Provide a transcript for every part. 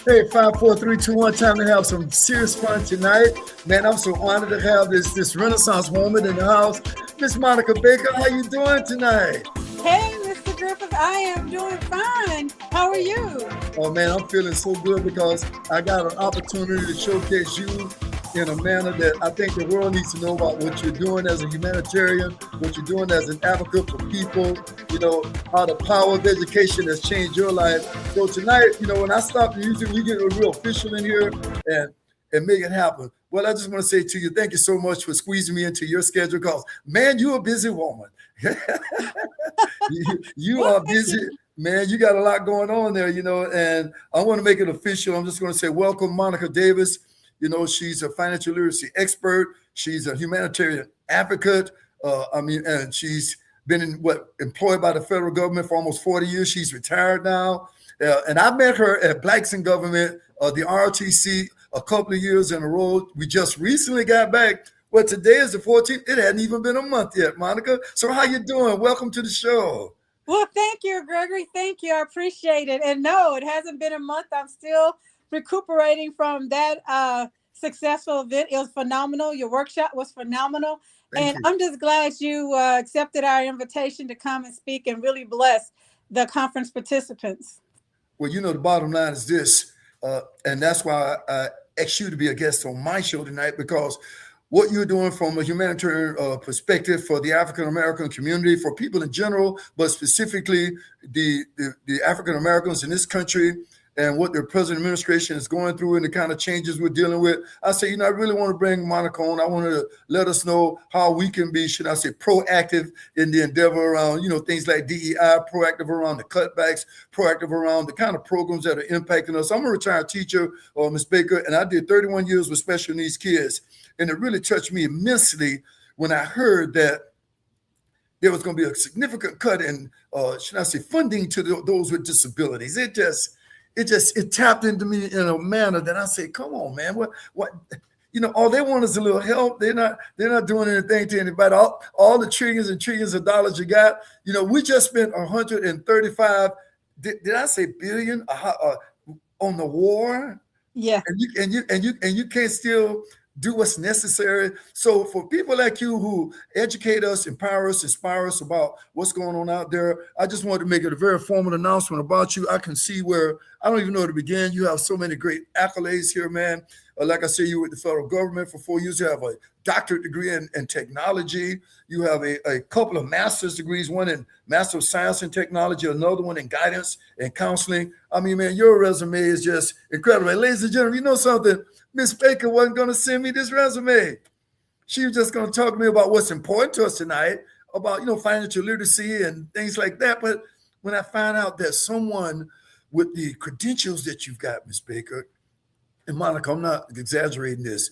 Hey, 5 4 3 2 1. Time to have some serious fun tonight. Man, I'm so honored to have this Renaissance woman in the house. Miss Monica Baker, how you doing tonight? Hey, Mr. Griffith, I am doing fine. How are you? Oh man, I'm feeling so good because I got an opportunity to showcase you in a manner that I think the world needs to know about what you're doing as a humanitarian, what you're doing as an advocate for people, how the power of education has changed your life. So tonight, when I stop the music, we get a real official in here and make it happen. Well, I just want to say to you, thank you so much for squeezing me into your schedule because, man, you're a busy woman. you are busy. Man, you got a lot going on there, and I want to make it official. I'm just going to say welcome, Monica Davis. She's a financial literacy expert. She's a humanitarian advocate. And she's been employed by the federal government for almost 40 years. She's retired now. And I met her at Blacks in Government, the ROTC, a couple of years in a row. We just recently got back. Well, today is the 14th. It hadn't even been a month yet, Monica. So how you doing? Welcome to the show. Well, thank you, Gregory. Thank you. I appreciate it. And no, it hasn't been a month. I'm still recuperating from that successful event. It was phenomenal. Your workshop was phenomenal. Thank you. I'm just glad you accepted our invitation to come and speak and really bless the conference participants. Well, the bottom line is this, and that's why I asked you to be a guest on my show tonight, because what you're doing from a humanitarian perspective for the African-American community, for people in general, but specifically the African-Americans in this country and what their present administration is going through and the kind of changes we're dealing with. I say, I really want to bring Monica on. I want to let us know how we can be, should I say, proactive in the endeavor around, things like DEI, proactive around the cutbacks, proactive around the kind of programs that are impacting us. I'm a retired teacher, Ms. Baker, and I did 31 years with special needs kids. And it really touched me immensely when I heard that there was going to be a significant cut in, funding to those with disabilities. It tapped into me in a manner that I say, come on, man, what, all they want is a little help. They're not doing anything to anybody. All the trillions and trillions of dollars you got, we just spent 135, did I say billion on the war? Yeah. And you can't still do what's necessary. So for people like you who educate us, empower us, inspire us about what's going on out there, I just wanted to make it a very formal announcement about you. I can see where, I don't even know where to begin. You have so many great accolades here, man. Like I say, you were with the federal government for 4 years. You have a doctorate degree in technology. You have a couple of master's degrees, one in Master of Science and Technology, another one in guidance and counseling. I mean, man, your resume is just incredible. And ladies and gentlemen, you know something? Miss Baker wasn't going to send me this resume. She was just going to talk to me about what's important to us tonight, about, financial literacy and things like that. But when I found out that someone with the credentials that you've got, Miss Baker, and Monica, I'm not exaggerating this,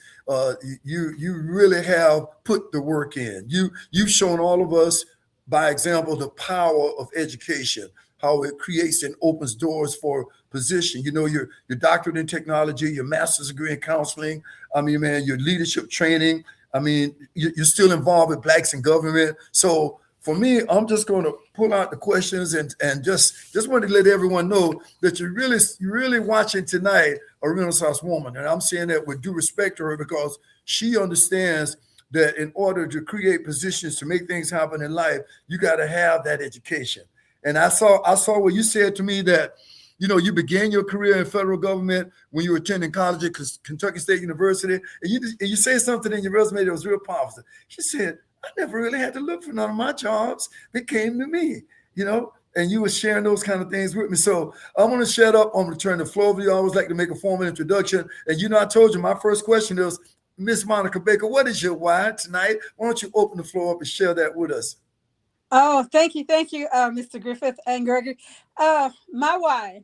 you really have put the work in. You've shown all of us, by example, the power of education, how it creates and opens doors for position. Your doctorate in technology, your master's degree in counseling. I mean, man, your leadership training. I mean, you're still involved with Blacks in Government. So for me, I'm just going to pull out the questions and just want to let everyone know that you're really watching tonight a Renaissance woman. And I'm saying that with due respect to her because she understands that in order to create positions to make things happen in life, you got to have that education. And I saw what you said to me that, you began your career in federal government when you were attending college at Kentucky State University. And you say something in your resume that was real powerful. She said, I never really had to look for none of my jobs. They came to me, and you were sharing those kind of things with me. So I'm going to shut up. I'm going to turn the floor over to you. I always like to make a formal introduction. And, I told you my first question is, Miss Monica Baker, what is your why tonight? Why don't you open the floor up and share that with us? Oh, thank you, Mr. Griffith and Gregory. My why.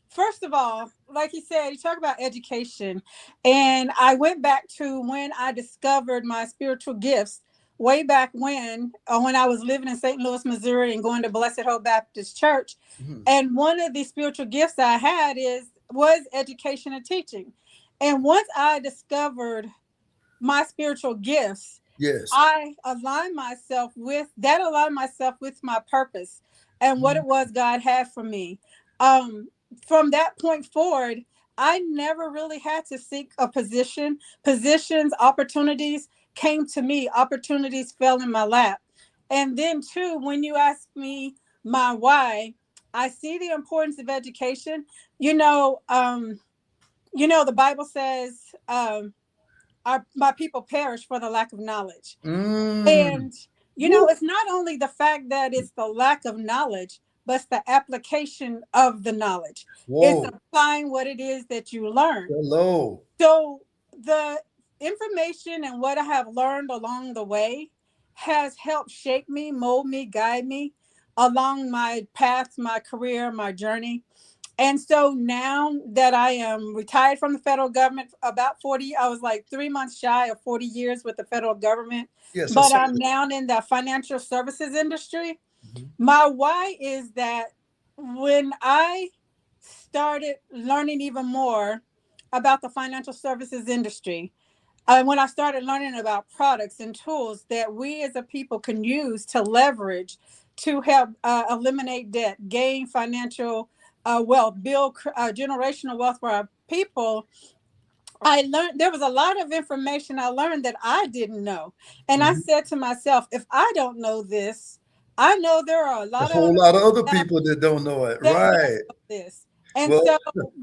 First of all, like you said, you talk about education, and I went back to when I discovered my spiritual gifts way back when I was living in St. Louis, Missouri, and going to Blessed Hope Baptist Church. Mm-hmm. And one of the spiritual gifts I had was education and teaching. And once I discovered my spiritual gifts, yes, I aligned myself with my purpose and what it was God had for me. from that point forward, I never really had to seek a position. Positions, opportunities came to me, opportunities fell in my lap. And then, too, when you ask me my why, I see the importance of education. You know, the Bible says, my people perish for the lack of knowledge. Mm. And, Woo. it's not only the fact that it's the lack of knowledge, but it's the application of the knowledge. It's Whoa. applying what it is that you learn. Hello. So the information and what I have learned along the way has helped shape me, mold me, guide me along my path, my career, my journey. And so now that I am retired from the federal government, about 40, I was like 3 months shy of 40 years with the federal government, Yes, I but saw I'm it. now in the financial services industry. Mhm. My why is that when I started learning even more about the financial services industry, when I started learning about products and tools that we as a people can use to leverage to help eliminate debt, gain financial wealth, build generational wealth for our people, I learned there was a lot of information I learned that I didn't know. And I Mhm. said to myself, if I don't know this, I know there are a A lot of whole other lot of other people people that don't know it. that don't Right. know this. And Well, so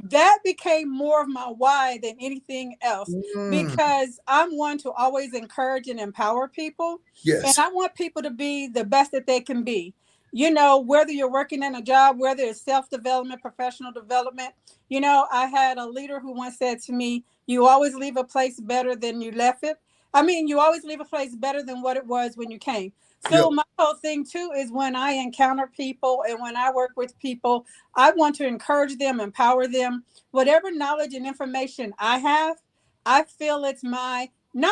that became more of my why than anything else, mm, because I'm one to always encourage and empower people. And yes. I want people to be the best that they can be. Whether you're working in a job, whether it's self development, professional development. I had a leader who once said to me, you always leave a place better than you left it. I mean, you always leave a place better than what it was when you came. Yep. So my whole thing too is when I encounter people and when I work with people, I want to encourage them, empower them. Whatever knowledge and information I have, I feel it's not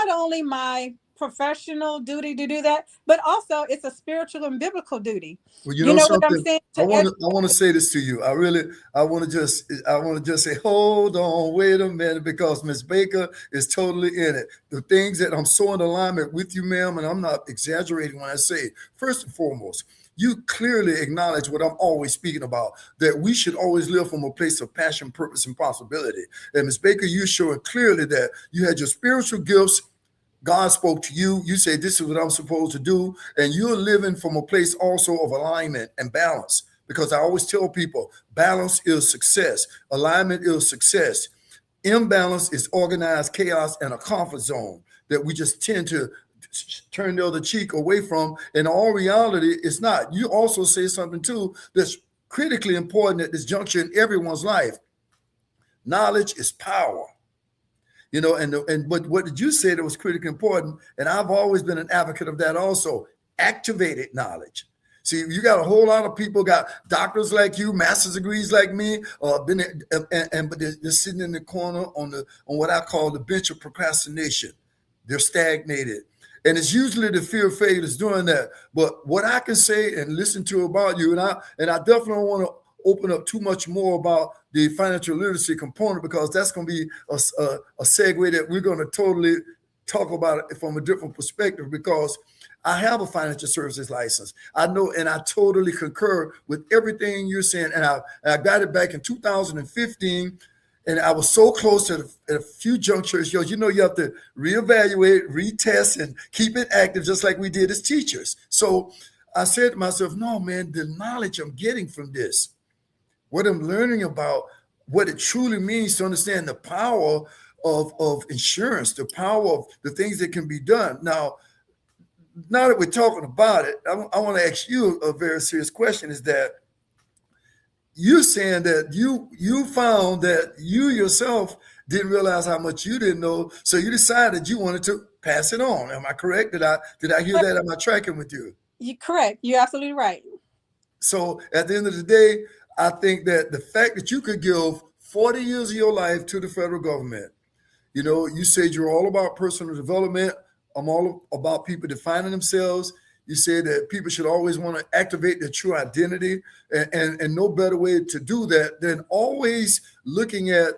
only my professional duty to do that, but also it's a spiritual and biblical duty. Well, you You know know what I'm something? saying? I To want educate. to I want to say this to you. I want to just say, hold on, wait a minute, because Miss Baker is totally in it. The things that I'm so in alignment with you, ma'am, and I'm not exaggerating when I say, first and foremost, you clearly acknowledge what I'm always speaking about, that we should always live from a place of passion, purpose, and possibility. And Miss Baker, you showing clearly that you had your spiritual gifts. God spoke to you. You say, this is what I'm supposed to do. And you're living from a place also of alignment and balance. Because I always tell people, balance is success. Alignment is success. Imbalance is organized chaos and a comfort zone that we just tend to turn the other cheek away from. In all reality, it's not. You also say something too that's critically important at this juncture in everyone's life. Knowledge is power. But what did you say that was critically important? And I've always been an advocate of that also. Activated knowledge. See, you got a whole lot of people got doctors like you, master's degrees like me, but they're sitting in the corner on what I call the bench of procrastination. They're stagnated. And it's usually the fear of failure that's doing that. But what I can say and listen to about you, and I definitely don't want to open up too much more about the financial literacy component, because that's going to be a segue that we're going to totally talk about it from a different perspective, because I have a financial services license. I know, and I totally concur with everything you're saying. And I got it back in 2015. And I was so close to a few junctures. You have to reevaluate, retest, and keep it active, just like we did as teachers. So I said to myself, no, man, the knowledge I'm getting from this, what I'm learning about what it truly means to understand the power of insurance, the power of the things that can be done. Now that we're talking about it, I want to ask you a very serious question, is that you're saying that you found that you yourself didn't realize how much you didn't know, so you decided you wanted to pass it on. Am I correct? Did I hear that? Am I tracking with you? You're correct. You're absolutely right. So at the end of the day, I think that the fact that you could give 40 years of your life to the federal government, you said you're all about personal development. I'm all about people defining themselves. You said that people should always want to activate their true identity, and no better way to do that than always looking at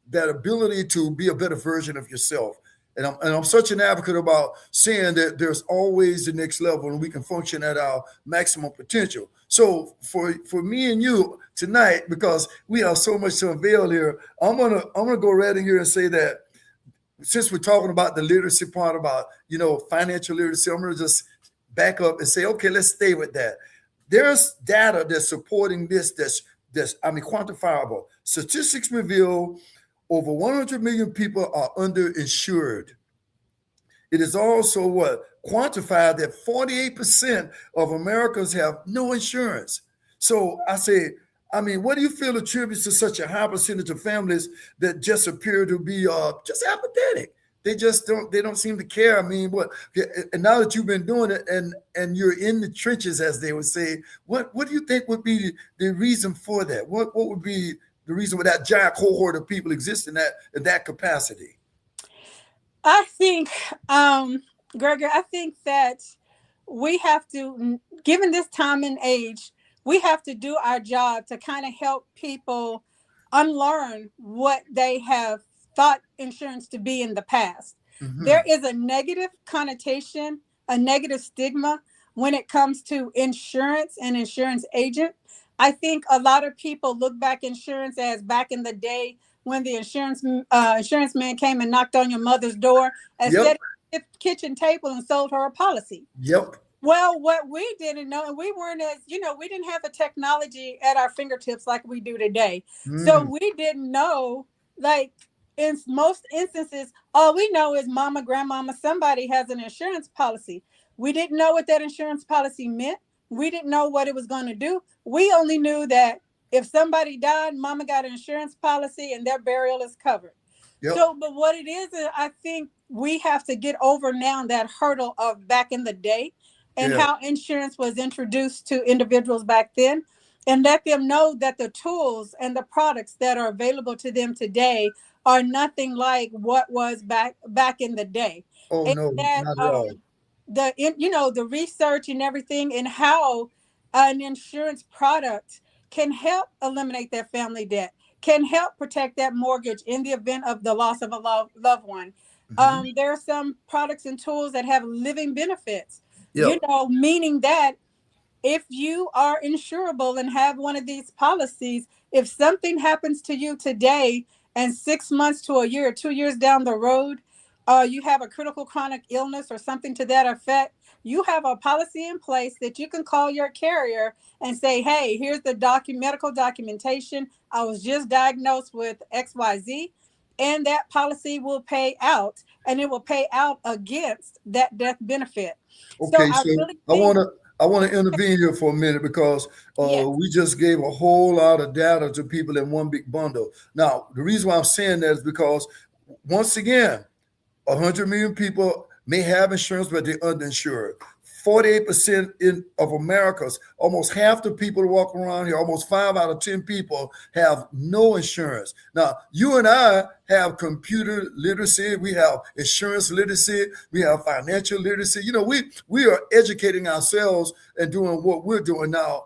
that ability to be a better version of yourself. And I'm such an advocate about saying that there's always the next level and we can function at our maximum potential. So for me and you, tonight, because we have so much to unveil here, I'm gonna go right in here and say that since we're talking about the literacy part about financial literacy, I'm gonna just back up and say, okay, let's stay with that. There's data that's supporting this. That's quantifiable. Statistics reveal over 100 million people are underinsured. It is also quantified that 48% of Americans have no insurance. So I say, what do you feel attributes to such a high percentage of families that just appear to be just apathetic? They don't seem to care. What? And now that you've been doing it and you're in the trenches, as they would say, what do you think would be the reason for that? What would be the reason for that giant cohort of people exist in that capacity? I think, Gregory, I think that we have to, given this time and age, we have to do our job to kind of help people unlearn what they have thought insurance to be in the past. Mm-hmm. There is a negative connotation, a negative stigma when it comes to insurance and insurance agent. I think a lot of people look back insurance as back in the day when the insurance man came and knocked on your mother's door and set at the kitchen table and sold her a policy. Yep. Well, what we didn't know, and we weren't we didn't have the technology at our fingertips like we do today. So we didn't know, like in most instances, all we know is mama, grandmama, somebody has an insurance policy. We didn't know what that insurance policy meant. We didn't know what it was going to do. We only knew that if somebody died, mama got an insurance policy and their burial is covered. Yep. So, but what it is, I think we have to get over now that hurdle of back in the day and how insurance was introduced to individuals back then, and let them know that the tools and the products that are available to them today are nothing like what was back in the day. Oh, and no, that, not at all. The research and everything, and how an insurance product can help eliminate that family debt, can help protect that mortgage in the event of the loss of a loved one. Mm-hmm. There are some products and tools that have living benefits, meaning that if you are insurable and have one of these policies, if something happens to you today and 6 months to a year or 2 years down the road, you have a critical chronic illness or something to that effect, you have a policy in place that you can call your carrier and say, hey, here's the medical documentation. I was just diagnosed with XYZ, and that policy will pay out, and it will pay out against that death benefit. Okay, I want to intervene here for a minute, because we just gave a whole lot of data to people in one big bundle. Now, the reason why I'm saying that is because, once again, 100 million people may have insurance, but they're underinsured. 48% of Americans, almost half the people walking around here, almost 5 out of 10 people have no insurance. Now, you and I have computer literacy, we have insurance literacy, we have financial literacy. We are educating ourselves and doing what we're doing now.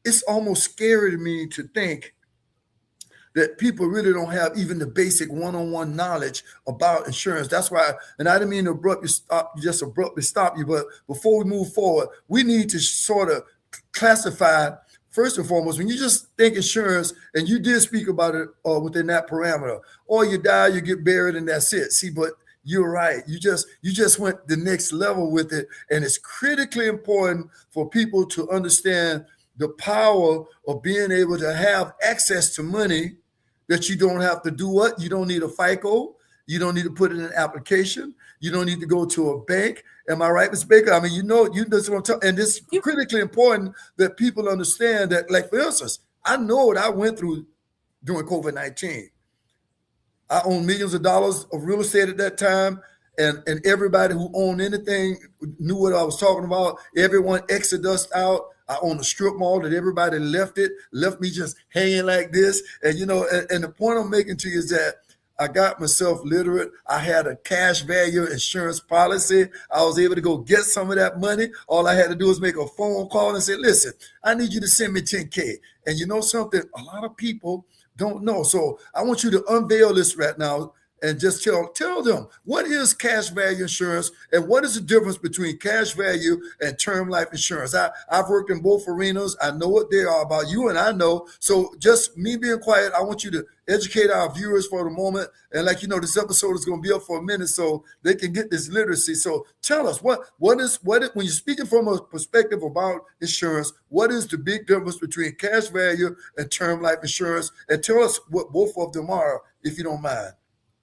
It's almost scary to me to think that people really don't have even the basic one-on-one knowledge about insurance. That's why, and I didn't mean to abruptly stop you, but before we move forward, we need to sort of classify, first and foremost, when you just think insurance, and you did speak about it within that parameter, or you die, you get buried, and that's it. See, but you're right. You just went the next level with it, and it's critically important for people to understand the power of being able to have access to money, that you don't have to do what? You don't need a FICO. You don't need to put in an application. You don't need to go to a bank. Am I right, Ms. Baker? You know what I'm talking. And it's critically important that people understand that, like, for instance, I know what I went through during COVID-19. I owned millions of dollars of real estate at that time. And everybody who owned anything knew what I was talking about. Everyone exodused out. I own a strip mall that everybody left me just hanging like this. And, and the point I'm making to you is that I got myself literate. I had a cash value insurance policy. I was able to go get some of that money. All I had to do was make a phone call and say, listen, I need you to send me 10K. And you know something? A lot of people don't know. So I want you to unveil this right now. and just tell them what is cash value insurance and what is the difference between cash value and term life insurance. I've worked in both arenas. I know what they are about. You and I know. So just me being quiet, I want you to educate our viewers for the moment. And like you know, this episode is going to be up for a minute so they can get this literacy. So tell us what is when you're speaking from a perspective about insurance, what is the big difference between cash value and term life insurance? And tell us what both of them are, if you don't mind.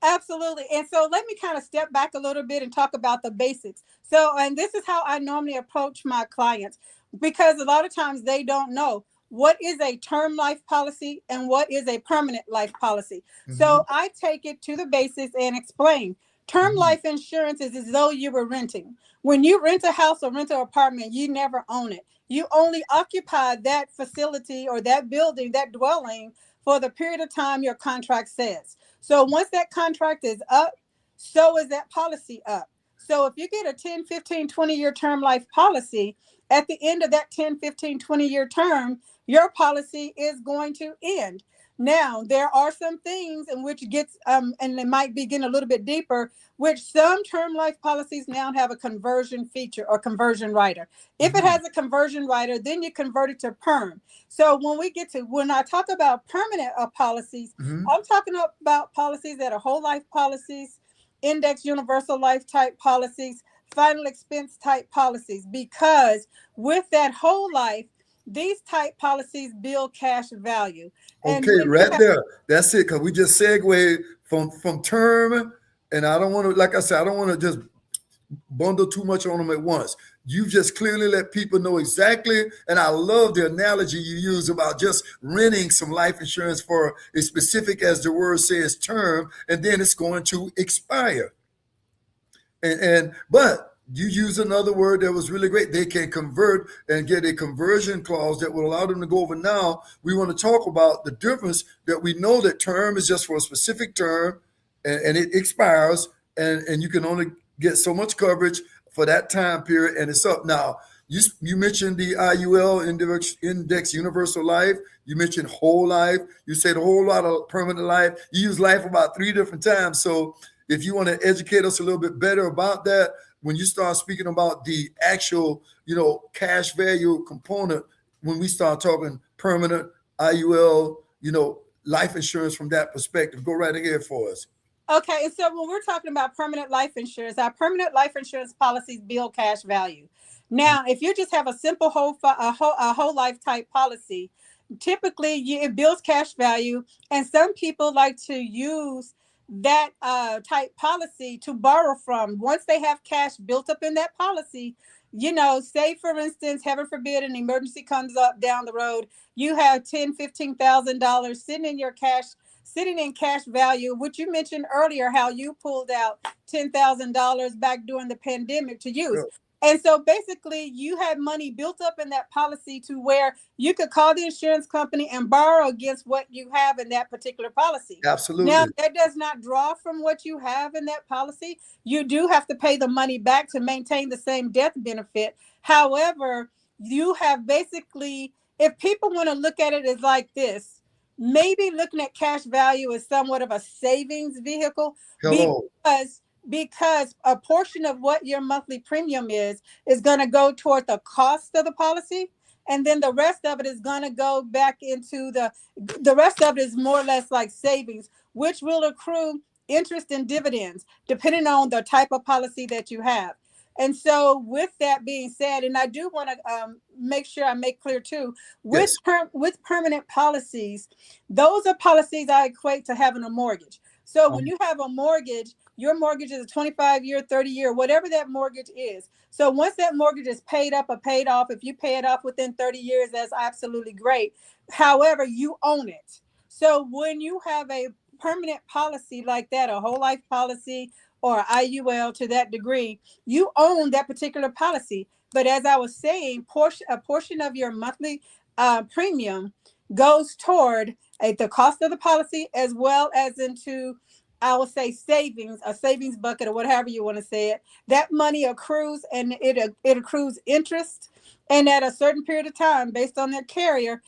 Absolutely. And so let me kind of step back a little bit and talk about the basics. So, and this is how I normally approach my clients, because a lot of times they don't know what is a term life policy and what is a permanent life policy. Mm-hmm. So I take it to the basics and explain. Term life insurance is as though you were renting. When you rent a house or rent an apartment, you never own it. You only occupy that facility or that building, that dwelling, for the period of time your contract says. So once that contract is up, so is that policy up. So if you get a 10, 15, 20-year term life policy, at the end of that 10, 15, 20-year term, your policy is going to end. Now, there are some things in which gets, and it might be getting a little bit deeper, which some term life policies now have a conversion feature or conversion rider. If it has a conversion rider, then you convert it to perm. So when I talk about permanent policies, I'm talking about policies that are whole life policies, index universal life type policies, final expense type policies, because with that whole life, these type policies build cash value. And okay, right there. That's it. Because we just segue from term, and I don't want to, like I said, I don't want to just bundle too much on them at once. You just clearly let people know exactly, and I love the analogy you use about just renting some life insurance for as specific as the word says term, and then it's going to expire. But you use another word that was really great. They can convert and get a conversion clause that will allow them to go over. Now we want to talk about the difference that we know that term is just for a specific term, and it expires, and you can only get so much coverage for that time period, and it's up. Now you mentioned the IUL, index universal life. You mentioned whole life. You said a whole lot of permanent life. You use life about 3 different times. So if you want to educate us a little bit better about that, when you start speaking about the actual, cash value component, when we start talking permanent IUL, life insurance from that perspective, go right ahead for us. Okay, and so when we're talking about permanent life insurance, our permanent life insurance policies build cash value. Now, if you just have a simple whole life type policy, typically it builds cash value, and some people like to use that type policy to borrow from. Once they have cash built up in that policy, say for instance, heaven forbid, an emergency comes up down the road, you have $10,000, $15,000 sitting in cash value, which you mentioned earlier, how you pulled out $10,000 back during the pandemic to use. Sure. And so basically you had money built up in that policy to where you could call the insurance company and borrow against what you have in that particular policy. Absolutely. Now, that does not draw from what you have in that policy. You do have to pay the money back to maintain the same death benefit. However, you have basically, if people want to look at it as like this, maybe looking at cash value as somewhat of a savings vehicle. Hello. Because a portion of what your monthly premium is going to go toward the cost of the policy. And then the rest of it is going to go back into the rest of it is more or less like savings, which will accrue interest and dividends, depending on the type of policy that you have. And so with that being said, and I do want to make sure I make clear too, with permanent policies, those are policies I equate to having a mortgage. So when you have a mortgage, your mortgage is a 25-year, 30-year, whatever that mortgage is. So once that mortgage is paid up or paid off, if you pay it off within 30 years, that's absolutely great. However, you own it. So when you have a permanent policy like that, a whole life policy or IUL to that degree, you own that particular policy. But as I was saying, a portion of your monthly premium goes toward the cost of the policy, as well as into, I would say, savings, a savings bucket, or whatever you want to say it. That money accrues, and it accrues interest. And at a certain period of time, based on the carrier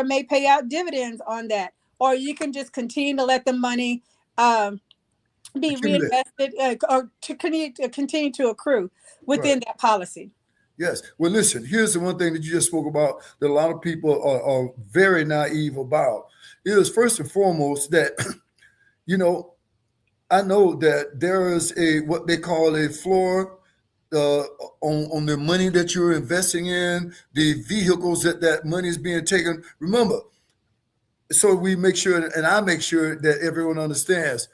may pay out dividends on that. Or you can just continue to let the money be accumulate. reinvested or to continue to accrue Right. within that policy. Yes. Well, listen, here's the one thing that you just spoke about that a lot of people are very naive about. Is first and foremost that, you know, I know that there is a what they call a floor uh, on the money that you're investing in, the vehicles that money is being taken. Remember, so we make sure, and I make sure that everyone understands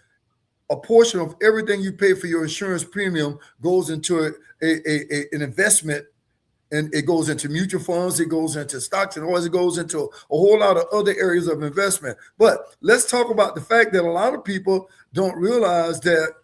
a portion of everything you pay for your insurance premium goes into an investment, and it goes into mutual funds, it goes into stocks and oils, it goes into a whole lot of other areas of investment. But let's talk about the fact that a lot of people don't realize that,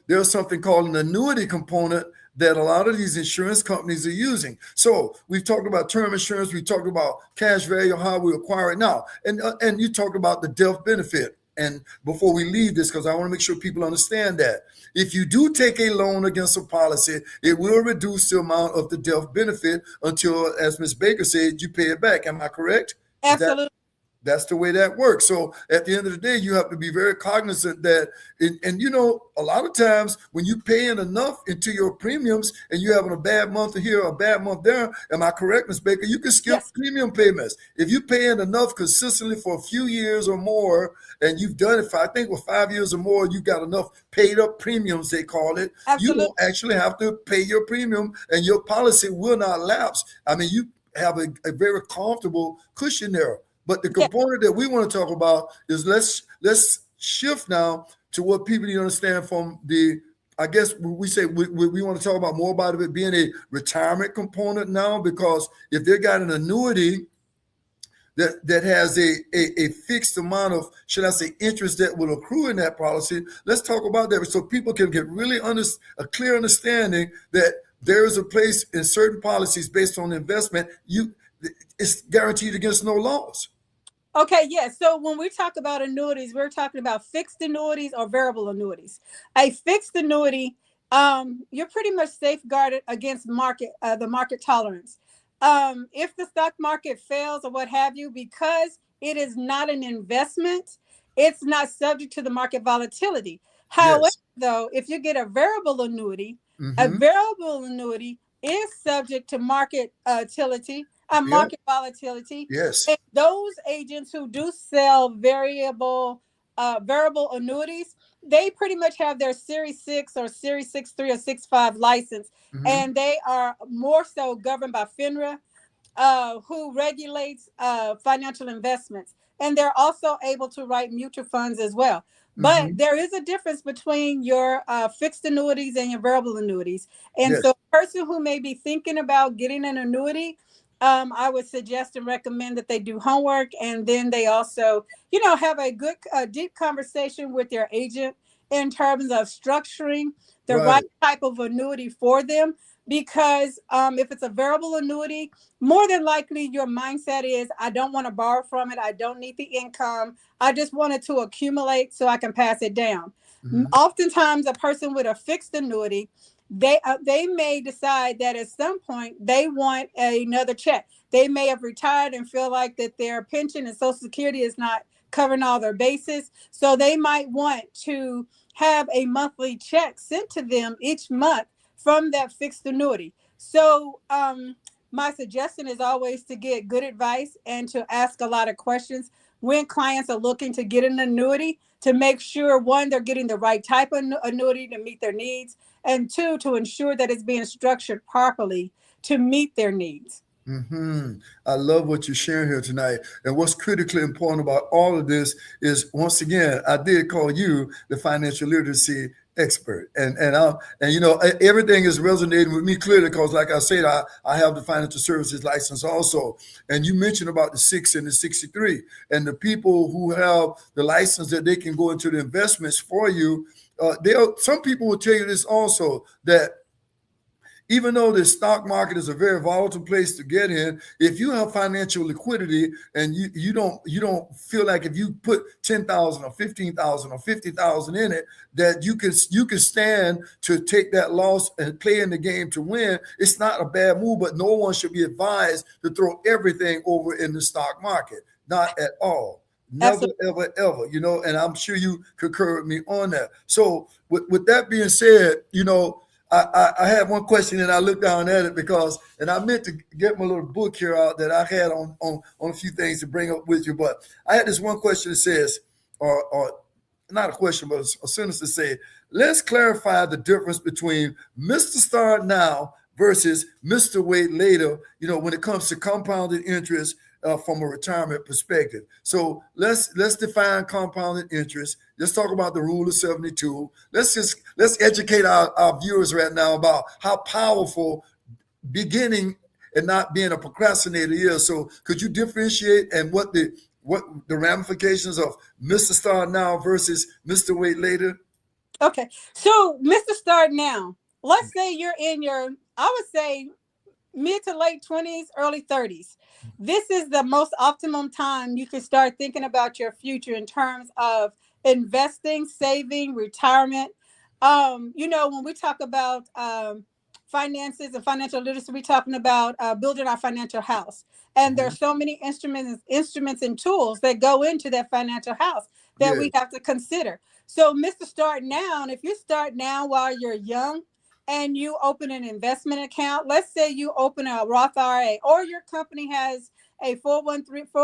there's something called an annuity component that a lot of these insurance companies are using. So we've talked about term insurance, we talked about cash value, how we acquire it now, and you talked about the death benefit. And before we leave this, because I want to make sure people understand that if you do take a loan against a policy, it will reduce the amount of the death benefit until, as Ms. Baker said, you pay it back. Am I correct? Is that Absolutely. That's the way that works. So at the end of the day, you have to be very cognizant that, and a lot of times when you pay in enough into your premiums and you're having a bad month here or a bad month there, am I correct, Ms. Baker? You can skip Yes. premium payments. If you pay in enough consistently for a few years or more, and you've done it for, I think, with 5 years or more, you got enough paid up premiums, they call it, you Absolutely. don't actually have to pay your premium and your policy will not lapse. I mean, you have a very comfortable cushion there. But the Yes. component that we want to talk about is let's shift now to what people need to understand from the, I guess we say we want to talk about more about it being a retirement component now, because if they got an annuity that has a fixed amount of, should I say, interest that will accrue in that policy, let's talk about that so people can get really a clear understanding that there is a place in certain policies based on investment, it's guaranteed against no loss. Okay, yes. So when we talk about annuities, we're talking about fixed annuities or variable annuities. A fixed annuity, you're pretty much safeguarded against the market tolerance. If the stock market fails or what have you, because it is not an investment, it's not subject to the market volatility. However, Yes. though, if you get a Mm-hmm. variable annuity is subject to Yeah. market volatility, Yes. and those agents who do sell variable annuities, they pretty much have their Series 6 or Series 63 or 65 license, Mm-hmm. and they are more so governed by FINRA, who regulates financial investments. And they're also able to write mutual funds as well. But Mm-hmm. there is a difference between your fixed annuities and your variable annuities. And so, Yes. a person who may be thinking about getting an annuity, I would suggest and recommend that they do homework, and then they also, have a good, deep conversation with their agent in terms of structuring the right Right. type of annuity for them. Because if it's a variable annuity, more than likely your mindset is, I don't want to borrow from it, I don't need the income, I just want it to accumulate so I can pass it down. Mm-hmm. Oftentimes a person with a fixed annuity, they may decide that at some point they want another check. They may have retired and feel like that their pension and social security is not covering all their bases, so they might want to have a monthly check sent to them each month from that fixed annuity. So, my suggestion is always to get good advice and to ask a lot of questions when clients are looking to get an annuity, to make sure, one, they're getting the right type of annuity to meet their needs, and two, to ensure that it's being structured properly to meet their needs. Mm-hmm. I love what you're sharing here tonight. And what's critically important about all of this is, once again, I did call you the financial literacy expert, and everything is resonating with me clearly because, like I said, I have the financial services license also. And you mentioned about the 6 and the 63, and the people who have the license that they can go into the investments for you. Some people will tell you this also, that even though the stock market is a very volatile place to get in, if you have financial liquidity and you don't feel like if you put 10,000 or 15,000 or 50,000 in it, that you can stand to take that loss and play in the game to win, it's not a bad move. But no one should be advised to throw everything over in the stock market. Not at all. Never, Absolutely. ever, ever, and I'm sure you concur with me on that. So with that being said, I had one question and I looked down at it and I meant to get my little book here out that I had on a few things to bring up with you. But I had this one question that says, or not a question, but a sentence that said, let's clarify the difference between Mr. Start Now versus Mr. Wait Later, when it comes to compounded interest from a retirement perspective. So let's define compounded interest. Let's talk about the rule of 72. Let's educate our viewers right now about how powerful beginning and not being a procrastinator is. So could you differentiate and what the ramifications of Mr. Start Now versus Mr. Wait Later? Okay. So Mr. Start Now, let's say you're in I would say mid to late 20s, early 30s. This is the most optimum time you can start thinking about your future in terms of investing, saving, retirement. When we talk about finances and financial literacy, we're talking about building our financial house. And there's so many instruments and tools that go into that financial house that we have to consider. So, Mr. Start Now, and if you start now while you're young, and you open an investment account, let's say you open a Roth IRA, or your company has a 403B,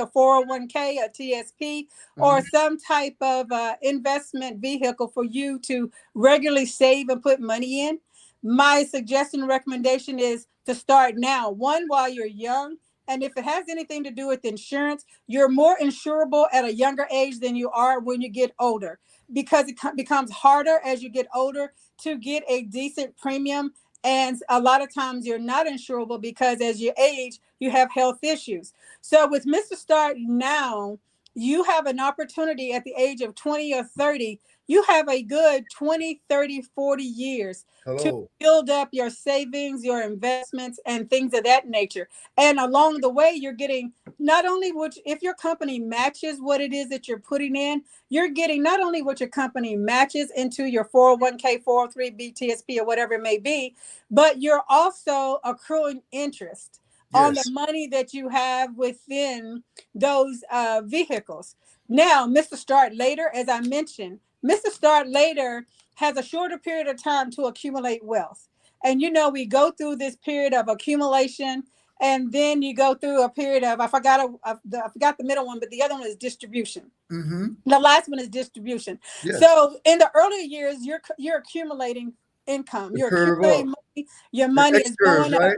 a 401k, a TSP, or some type of investment vehicle for you to regularly save and put money in. My suggestion and recommendation is to start now, one, while you're young. And if it has anything to do with insurance, you're more insurable at a younger age than you are when you get older, because it becomes harder as you get older to get a decent premium. And a lot of times you're not insurable because as you age, you have health issues. So with Mr. Start Now, you have an opportunity at the age of 20 or 30. You have a good 20, 30, 40 years to build up your savings, your investments, and things of that nature. And along the way, you're getting not only if your company matches what it is that you're putting in, you're getting not only what your company matches into your 401k, 403b, TSP, or whatever it may be, but you're also accruing interest on the money that you have within those vehicles. Now, Mr. Start Later, as I mentioned, Mr. Start Later has a shorter period of time to accumulate wealth. And we go through this period of accumulation, and then you go through a period of I forgot the middle one, but the other one is distribution. The last one is distribution. So in the earlier years, you're accumulating income. You're accumulating money. Your money is going up.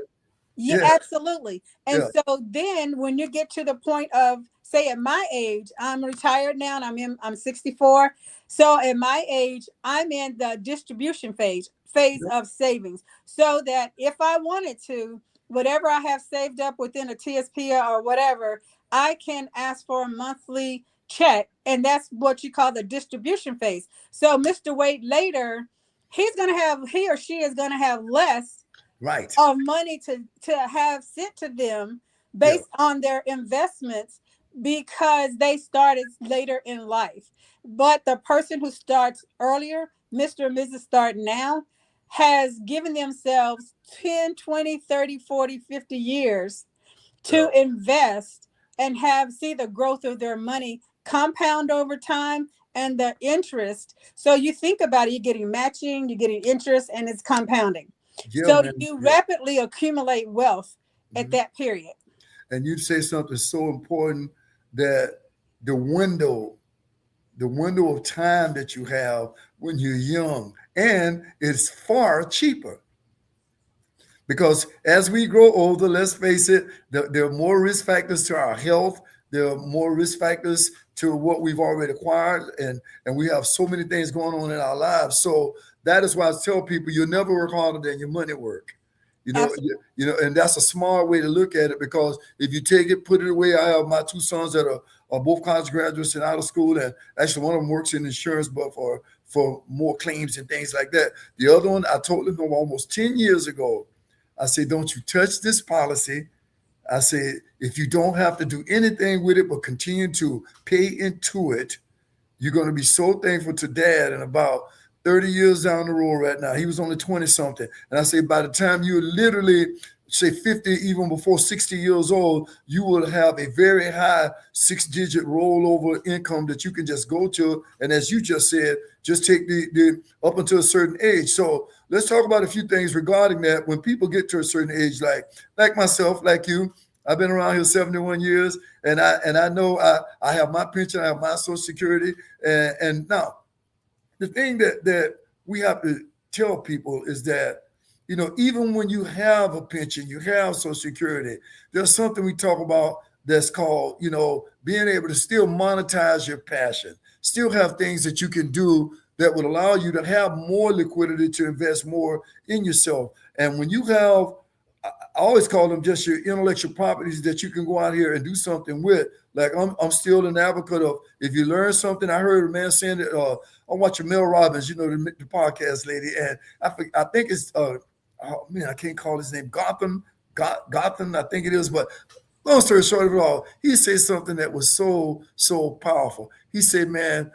Yeah, absolutely. And so then when you get to the point of, say, at my age, I'm retired now and I'm 64. So at my age, I'm in the distribution phase of savings, so that if I wanted to, whatever I have saved up within a TSP or whatever, I can ask for a monthly check. And that's what you call the distribution phase. So Mr. Wait Later, he or she is going to have less of money to have sent to them based on their investments, because they started later in life. But the person who starts earlier, Mr. and Mrs. Start Now, has given themselves 10, 20, 30, 40, 50 years to invest and see the growth of their money compound over time, and the interest. So you think about it, you're getting matching, you're getting interest, and it's compounding. So you rapidly accumulate wealth at that period. And you say something so important, that the window of time that you have when you're young, and it's far cheaper. Because as we grow older, let's face it, there are more risk factors to our health. There are more risk factors to what we've already acquired, and we have so many things going on in our lives. So that is why I tell people, you'll never work harder than your money work. And that's a smart way to look at it, because if you take it, put it away. I have my two sons that are both college graduates and out of school, and actually one of them works in insurance, but for more claims and things like that. The other one, I told them almost 10 years ago, I said, don't you touch this policy. I said, if you don't have to do anything with it but continue to pay into it, you're going to be so thankful to Dad. And about 30 years down the road right now, he was only 20 something. And I say, by the time you're literally say 50, even before 60 years old, you will have a very high 6-digit rollover income that you can just go to. And as you just said, just take the up until a certain age. So let's talk about a few things regarding that. When people get to a certain age, like myself, like you, I've been around here 71 years, and I know I have my pension, I have my Social Security, and now the thing that we have to tell people is that, even when you have a pension, you have Social Security, there's something we talk about that's called, being able to still monetize your passion, still have things that you can do that would allow you to have more liquidity to invest more in yourself. And when you have, I always call them just your intellectual properties that you can go out here and do something with. Like I'm still an advocate of, if you learn something. I heard a man saying that I'm watching Mel Robbins, the podcast lady, and I think it's oh man, I can't call his name, Gotham, I think it is. But long story short of it all, he said something that was so powerful. He said, man,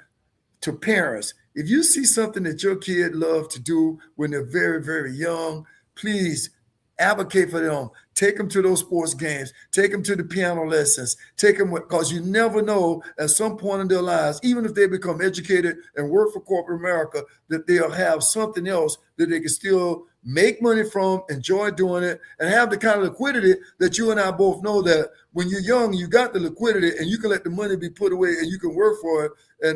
to parents, if you see something that your kid loves to do when they're very, very young, please advocate for them. Take them to those sports games. Take them to the piano lessons. Take them, because you never know, at some point in their lives, even if they become educated and work for corporate America, that they'll have something else that they can still make money from, enjoy doing it, and have the kind of liquidity that you and I both know that when you're young, you got the liquidity and you can let the money be put away and you can work for it.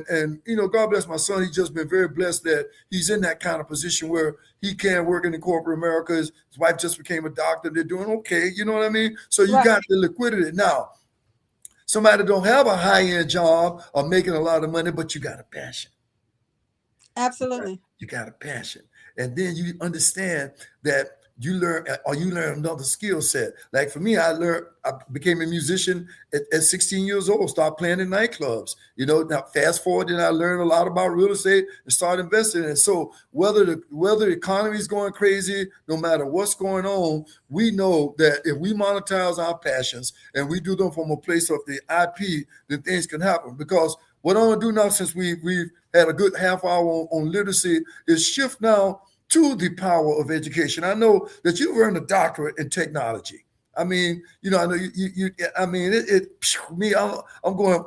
And God bless my son. He's just been very blessed that he's in that kind of position where he can work in the corporate America. His wife just became a doctor. They're doing okay. You know what I mean? So you Right. got the liquidity. Now, somebody don't have a high-end job or making a lot of money, but you got a passion. Absolutely. You got a passion. And then you understand that you learn another skill set. Like for me, I became a musician at 16 years old, started playing in nightclubs. Now fast forward, then I learned a lot about real estate and started investing. And so whether the economy is going crazy, no matter what's going on, we know that if we monetize our passions and we do them from a place of the IP, then things can happen. Because what I'm gonna do now, since we've had a good half hour on literacy, is shift now to the power of education. I know that you've earned a doctorate in technology. I mean, I know you I mean, me, I'm going,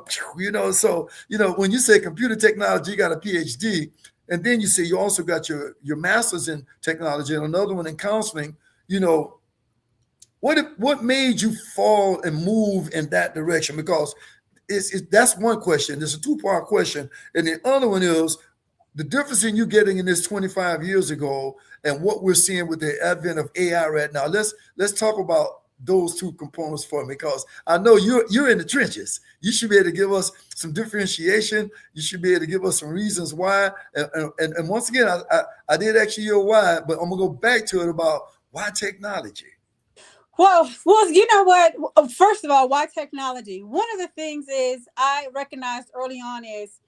so, when you say computer technology, you got a PhD, and then you say you also got your master's in technology and another one in counseling. What made you fall and move in that direction? Because that's one question. There's a two-part question. And the other one is the difference in you getting in this 25 years ago and what we're seeing with the advent of AI right now. Let's talk about those two components for me, because I know you're in the trenches. You should be able to give us some differentiation. You should be able to give us some reasons why. And once again, I did ask you your why, but I'm gonna go back to it about why technology. Well, you know what? First of all, why technology? One of the things is I recognized early on is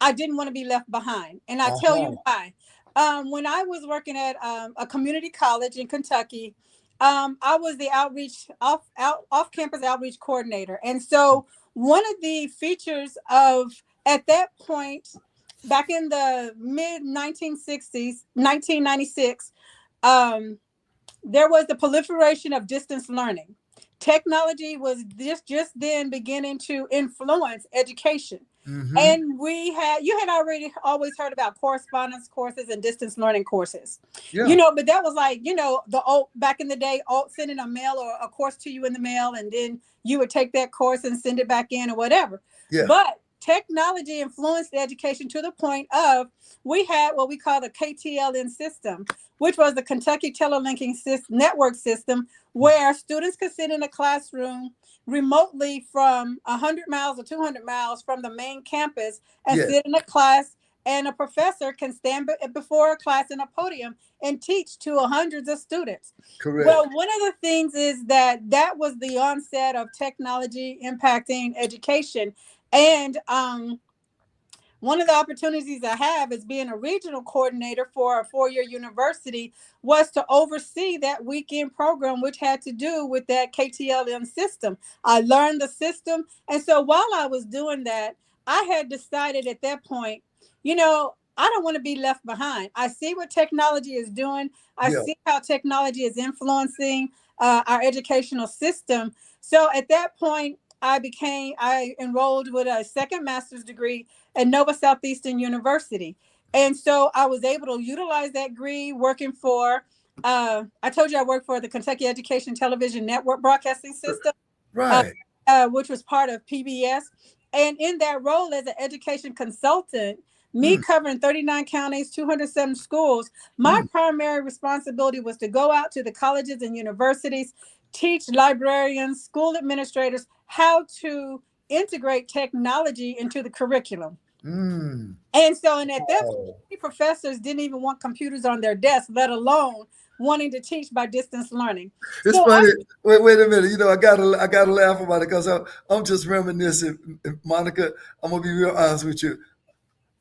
I didn't want to be left behind. And I tell you Uh-huh. why. When I was working at a community college in Kentucky, I was the off campus outreach coordinator. And so one of the features of at that point, back in the mid 1960s, 1996, there was the proliferation of distance learning. Technology was just then beginning to influence education. Mm-hmm. And you had already always heard about correspondence courses and distance learning courses, Yeah. but that was like, the old back in the day, sending a mail or a course to you in the mail, and then you would take that course and send it back in or whatever. Yeah. But technology influenced the education to the point of we had what we call the KTLN system, which was the Kentucky Telelinking Network system, where students could sit in a classroom remotely from 100 miles or 200 miles from the main campus and Yeah. sit in a class, and a professor can stand before a class in a podium and teach to hundreds of students. Correct. Well, one of the things is that was the onset of technology impacting education. And one of the opportunities I have as being a regional coordinator for a four-year university was to oversee that weekend program, which had to do with that KTLM system. I learned the system. And so while I was doing that, I had decided at that point, I don't want to be left behind. I see what technology is doing. I Yeah. see how technology is influencing our educational system. So at that point, I enrolled with a second master's degree at Nova Southeastern University. And so I was able to utilize that degree working for, I told you I worked for the Kentucky Education Television Network Broadcasting System, uh, Right. which was part of PBS. And in that role as an education consultant, me Mm, covering 39 counties, 207 schools, my mm, primary responsibility was to go out to the colleges and universities, teach librarians, school administrators how to integrate technology into the curriculum. mm. And at that point, Oh. many professors didn't even want computers on their desk, let alone wanting to teach by distance learning. It's So I funny. Wait a minute. I gotta laugh about it because I'm just reminiscing, Monica. I'm gonna be real honest with you.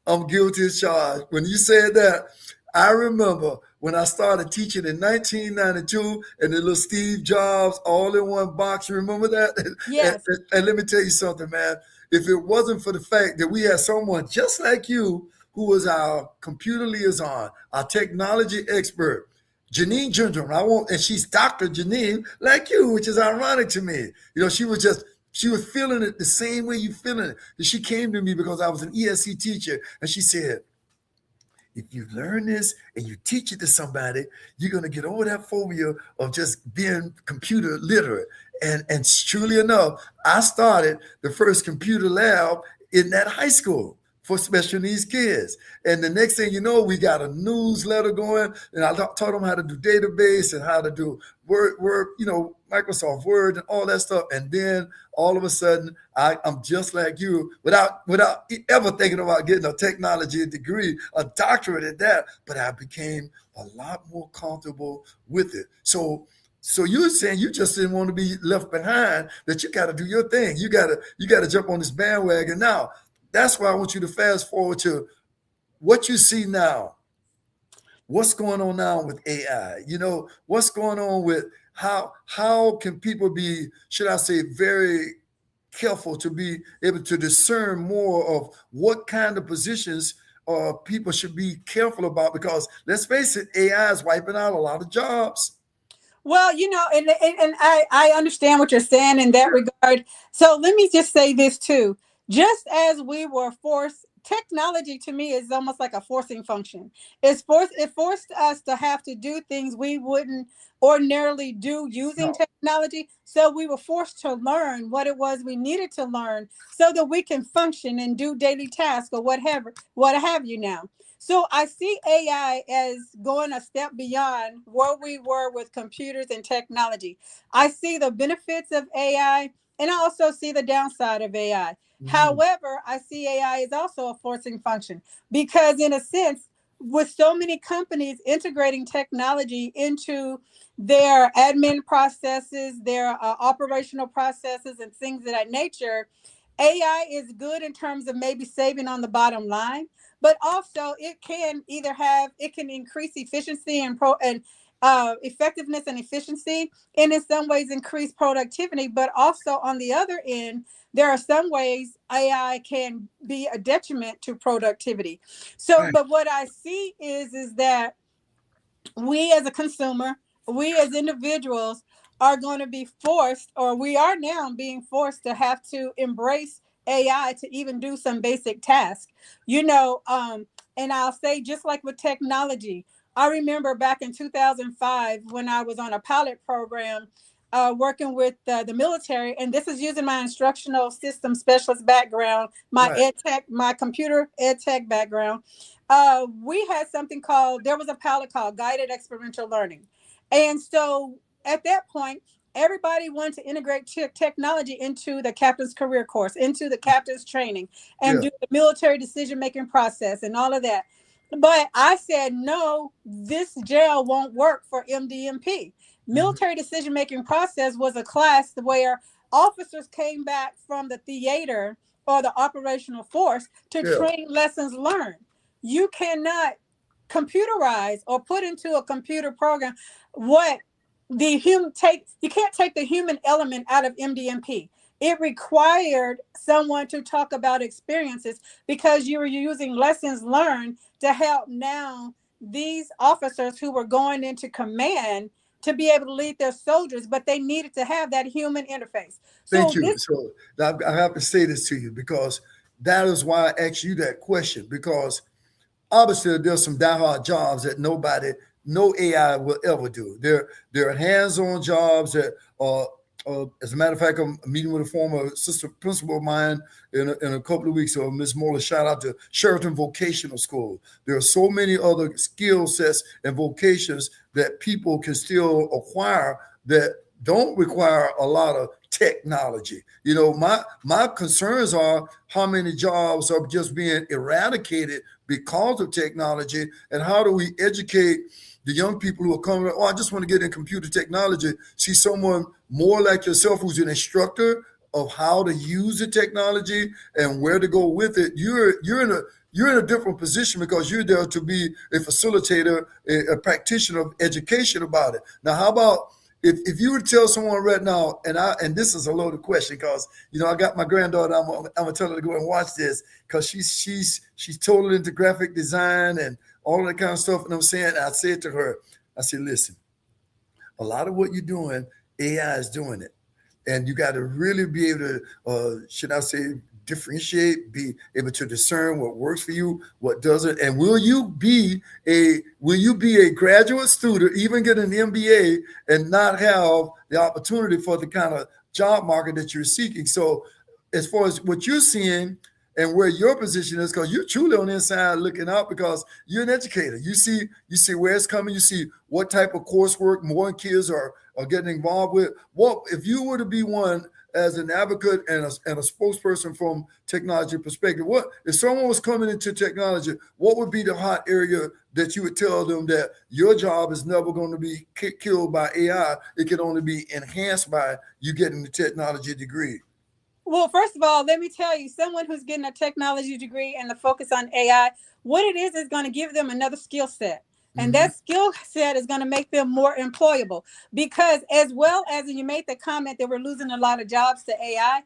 I'm guilty as charged. When you said that, I remember when I started teaching in 1992 and the little Steve Jobs all in one box. You remember that? And, yes, and let me tell you something, man. If it wasn't for the fact that we had someone just like you who was our computer liaison, our technology expert, Janine Gendron, and she's Dr. Janine, like you, which is ironic to me. She was feeling it the same way you feeling it. And she came to me because I was an ESC teacher, and she said, if you learn this and you teach it to somebody, you're gonna get over that phobia of just being computer literate. And truly enough, I started the first computer lab in that high school for special needs kids. And the next thing you know, we got a newsletter going, and I taught them how to do database and how to do Word, Microsoft Word and all that stuff. And then all of a sudden, I'm just like you, without ever thinking about getting a technology degree, a doctorate at that. But I became a lot more comfortable with it. So you're saying you just didn't want to be left behind, that you got to do your thing. You got to jump on this bandwagon now. That's why I want you to fast forward to what you see now. What's going on now with AI? What's going on with how can people be, should I say, very careful to be able to discern more of what kind of positions people should be careful about, because let's face it, AI is wiping out a lot of jobs. well, and I understand what you're saying in that regard. So let me just say this too. Just as we were forced, technology to me is almost like a forcing function. It forced us to have to do things we wouldn't ordinarily do using No. technology. So we were forced to learn what it was we needed to learn so that we can function and do daily tasks or whatever, what have you now. So I see AI as going a step beyond where we were with computers and technology. I see the benefits of AI, and I also see the downside of AI. Mhm. However, I see AI is also a forcing function because, in a sense, with so many companies integrating technology into their admin processes, their operational processes, and things of that nature, AI is good in terms of maybe saving on the bottom line, but also it can increase efficiency and effectiveness and efficiency, and in some ways increase productivity. But also on the other end, there are some ways AI can be a detriment to productivity. So, Right. but what I see is that we as a consumer, we as individuals are going to be forced, or we are now being forced to have to embrace AI to even do some basic tasks. And I'll say, just like with technology, I remember back in 2005 when I was on a pilot program working with the military, and this is using my instructional system specialist background, Right. my computer ed tech background. We had there was a pilot called guided experiential learning. And so at that point, everybody wanted to integrate technology into the captain's career course, into the captain's training, and Yeah. do the military decision making process and all of that. But I said, no, this jail won't work for MDMP. Mhm. Military decision making process was a class where officers came back from the theater or the operational force to Yeah. train lessons learned. You cannot computerize or put into a computer program what the human take. You can't take the human element out of MDMP. It required someone to talk about experiences because you were using lessons learned to help now these officers who were going into command to be able to lead their soldiers, but they needed to have that human interface. Thank So you. this, So I have to say this to you because that is why I asked you that question, because obviously there's some diehard jobs that no AI will ever do. There are hands-on jobs that are, as a matter of fact, I'm meeting with a former assistant principal of mine in a couple of weeks. So Ms. Moeller, shout out to Sheraton Vocational School. There are so many other skill sets and vocations that people can still acquire that don't require a lot of technology. You know, my concerns are how many jobs are just being eradicated because of technology, and how do we educate the young people who are coming, oh, I just want to get in computer technology, see someone more like yourself who's an instructor of how to use the technology and where to go with it. You're in a different position because you're there to be a facilitator, a practitioner of education about it. Now, how about if you would tell someone right now, and this is a loaded question because I got my granddaughter, I'm gonna tell her to go and watch this because she's totally into graphic design and all that kind of stuff. And I'm saying, I said to her, I said, listen, a lot of what you're doing, AI is doing it. And you got to really be able to, should I say, differentiate, be able to discern what works for you, what doesn't. And will you be a graduate student, even get an MBA, and not have the opportunity for the kind of job market that you're seeking? So as far as what you're seeing and where your position is, because you're truly on the inside looking out because you're an educator. You see where it's coming. You see what type of coursework more kids are getting involved with. What if you were to be one as an advocate and a spokesperson from technology perspective? What if someone was coming into technology? What would be the hot area that you would tell them that your job is never going to be killed by AI? It can only be enhanced by you getting the technology degree. well, first of all, let me tell you, someone who's getting a technology degree and the focus on AI, what it is going to give them another skill set. And Mm-hmm. that skill set is going to make them more employable, because as well as you made the comment that we're losing a lot of jobs to AI,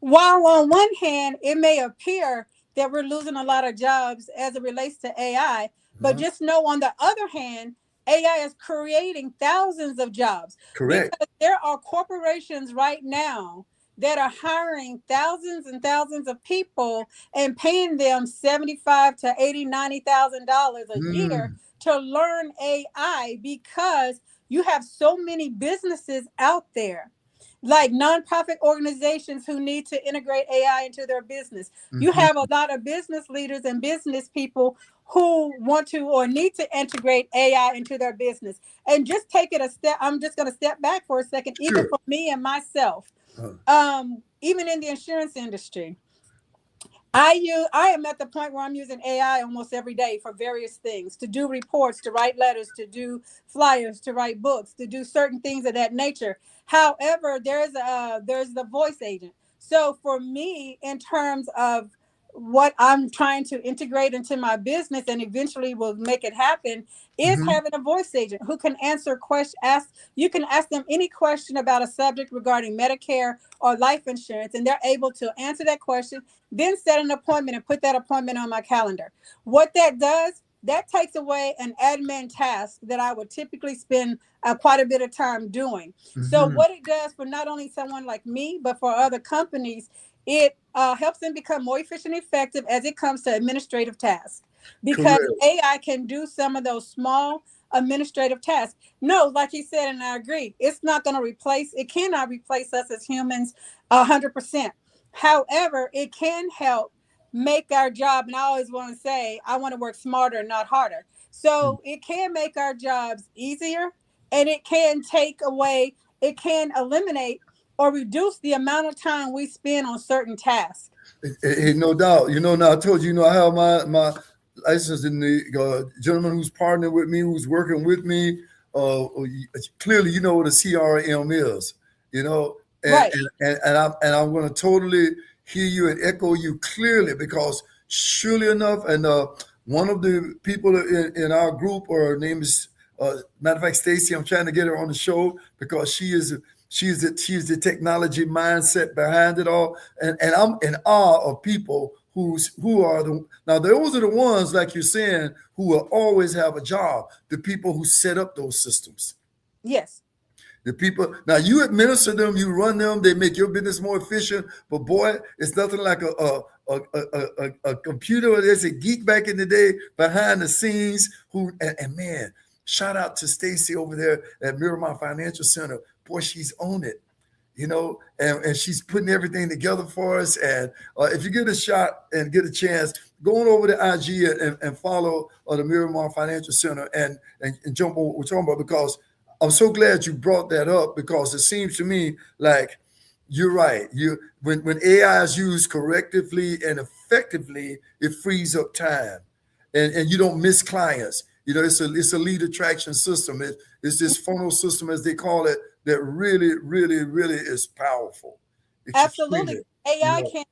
while on one hand, it may appear that we're losing a lot of jobs as it relates to AI, but just know on the other hand, AI is creating thousands of jobs, Correct. because there are corporations right now that are hiring thousands and thousands of people and paying them 75 to 80, $90,000 a year Mm. to learn AI, because you have so many businesses out there, like nonprofit organizations who need to integrate AI into their business. You Mm-hmm. have a lot of business leaders and business people who want to or need to integrate AI into their business. And just take it a step, I'm just going to step back for a second, even Sure. for me and myself. Uh, Even in the insurance industry, I am at the point where I'm using AI almost every day for various things, to do reports, to write letters, to do flyers, to write books, to do certain things of that nature. However, there's the voice agent. So for me, in terms of what I'm trying to integrate into my business and eventually will make it happen, is mm-hmm. having a voice agent who can answer questions. You can ask them any question about a subject regarding Medicare or life insurance, and they're able to answer that question, then set an appointment and put that appointment on my calendar. What that does, that takes away an admin task that I would typically spend quite a bit of time doing. So Mm-hmm. what it does for not only someone like me, but for other companies, it helps them become more efficient and effective as it comes to administrative tasks, because Correct. AI can do some of those small administrative tasks. No, like you said, and I agree, it cannot replace us as humans 100%. However, it can help make our job, and I always want to say, I want to work smarter, not harder. So it can make our jobs easier, and it can eliminate or reduce the amount of time we spend on certain tasks. No doubt. Now I told you, I have my license in the gentleman who's partnering with me, who's working with me. Uh, Clearly, you know what a CRM is, and Right. I'm going to totally hear you and echo you clearly because surely enough, and one of the people in our group, her name is matter of fact, Stacy. I'm trying to get her on the show because she's the technology mindset behind it all, and I'm in awe of people who are those are the ones like you're saying who will always have a job. The people who set up those systems. Yes. The people now, you administer them, you run them, they make your business more efficient. But boy, it's nothing like a computer. There's a geek back in the day behind the scenes who and man, shout out to Stacy over there at Miramar Financial Center. Boy, she's on it, and she's putting everything together for us. And if you get a shot and get a chance, go on over to IG and follow the Miramar Financial Center and jump on what we're talking about, because I'm so glad you brought that up, because it seems to me like you're right. When AI is used correctively and effectively, it frees up time, and you don't miss clients. It's a lead attraction system. It's this funnel system, as they call it, that really, really, really is powerful. It's Absolutely. extremely, AI can,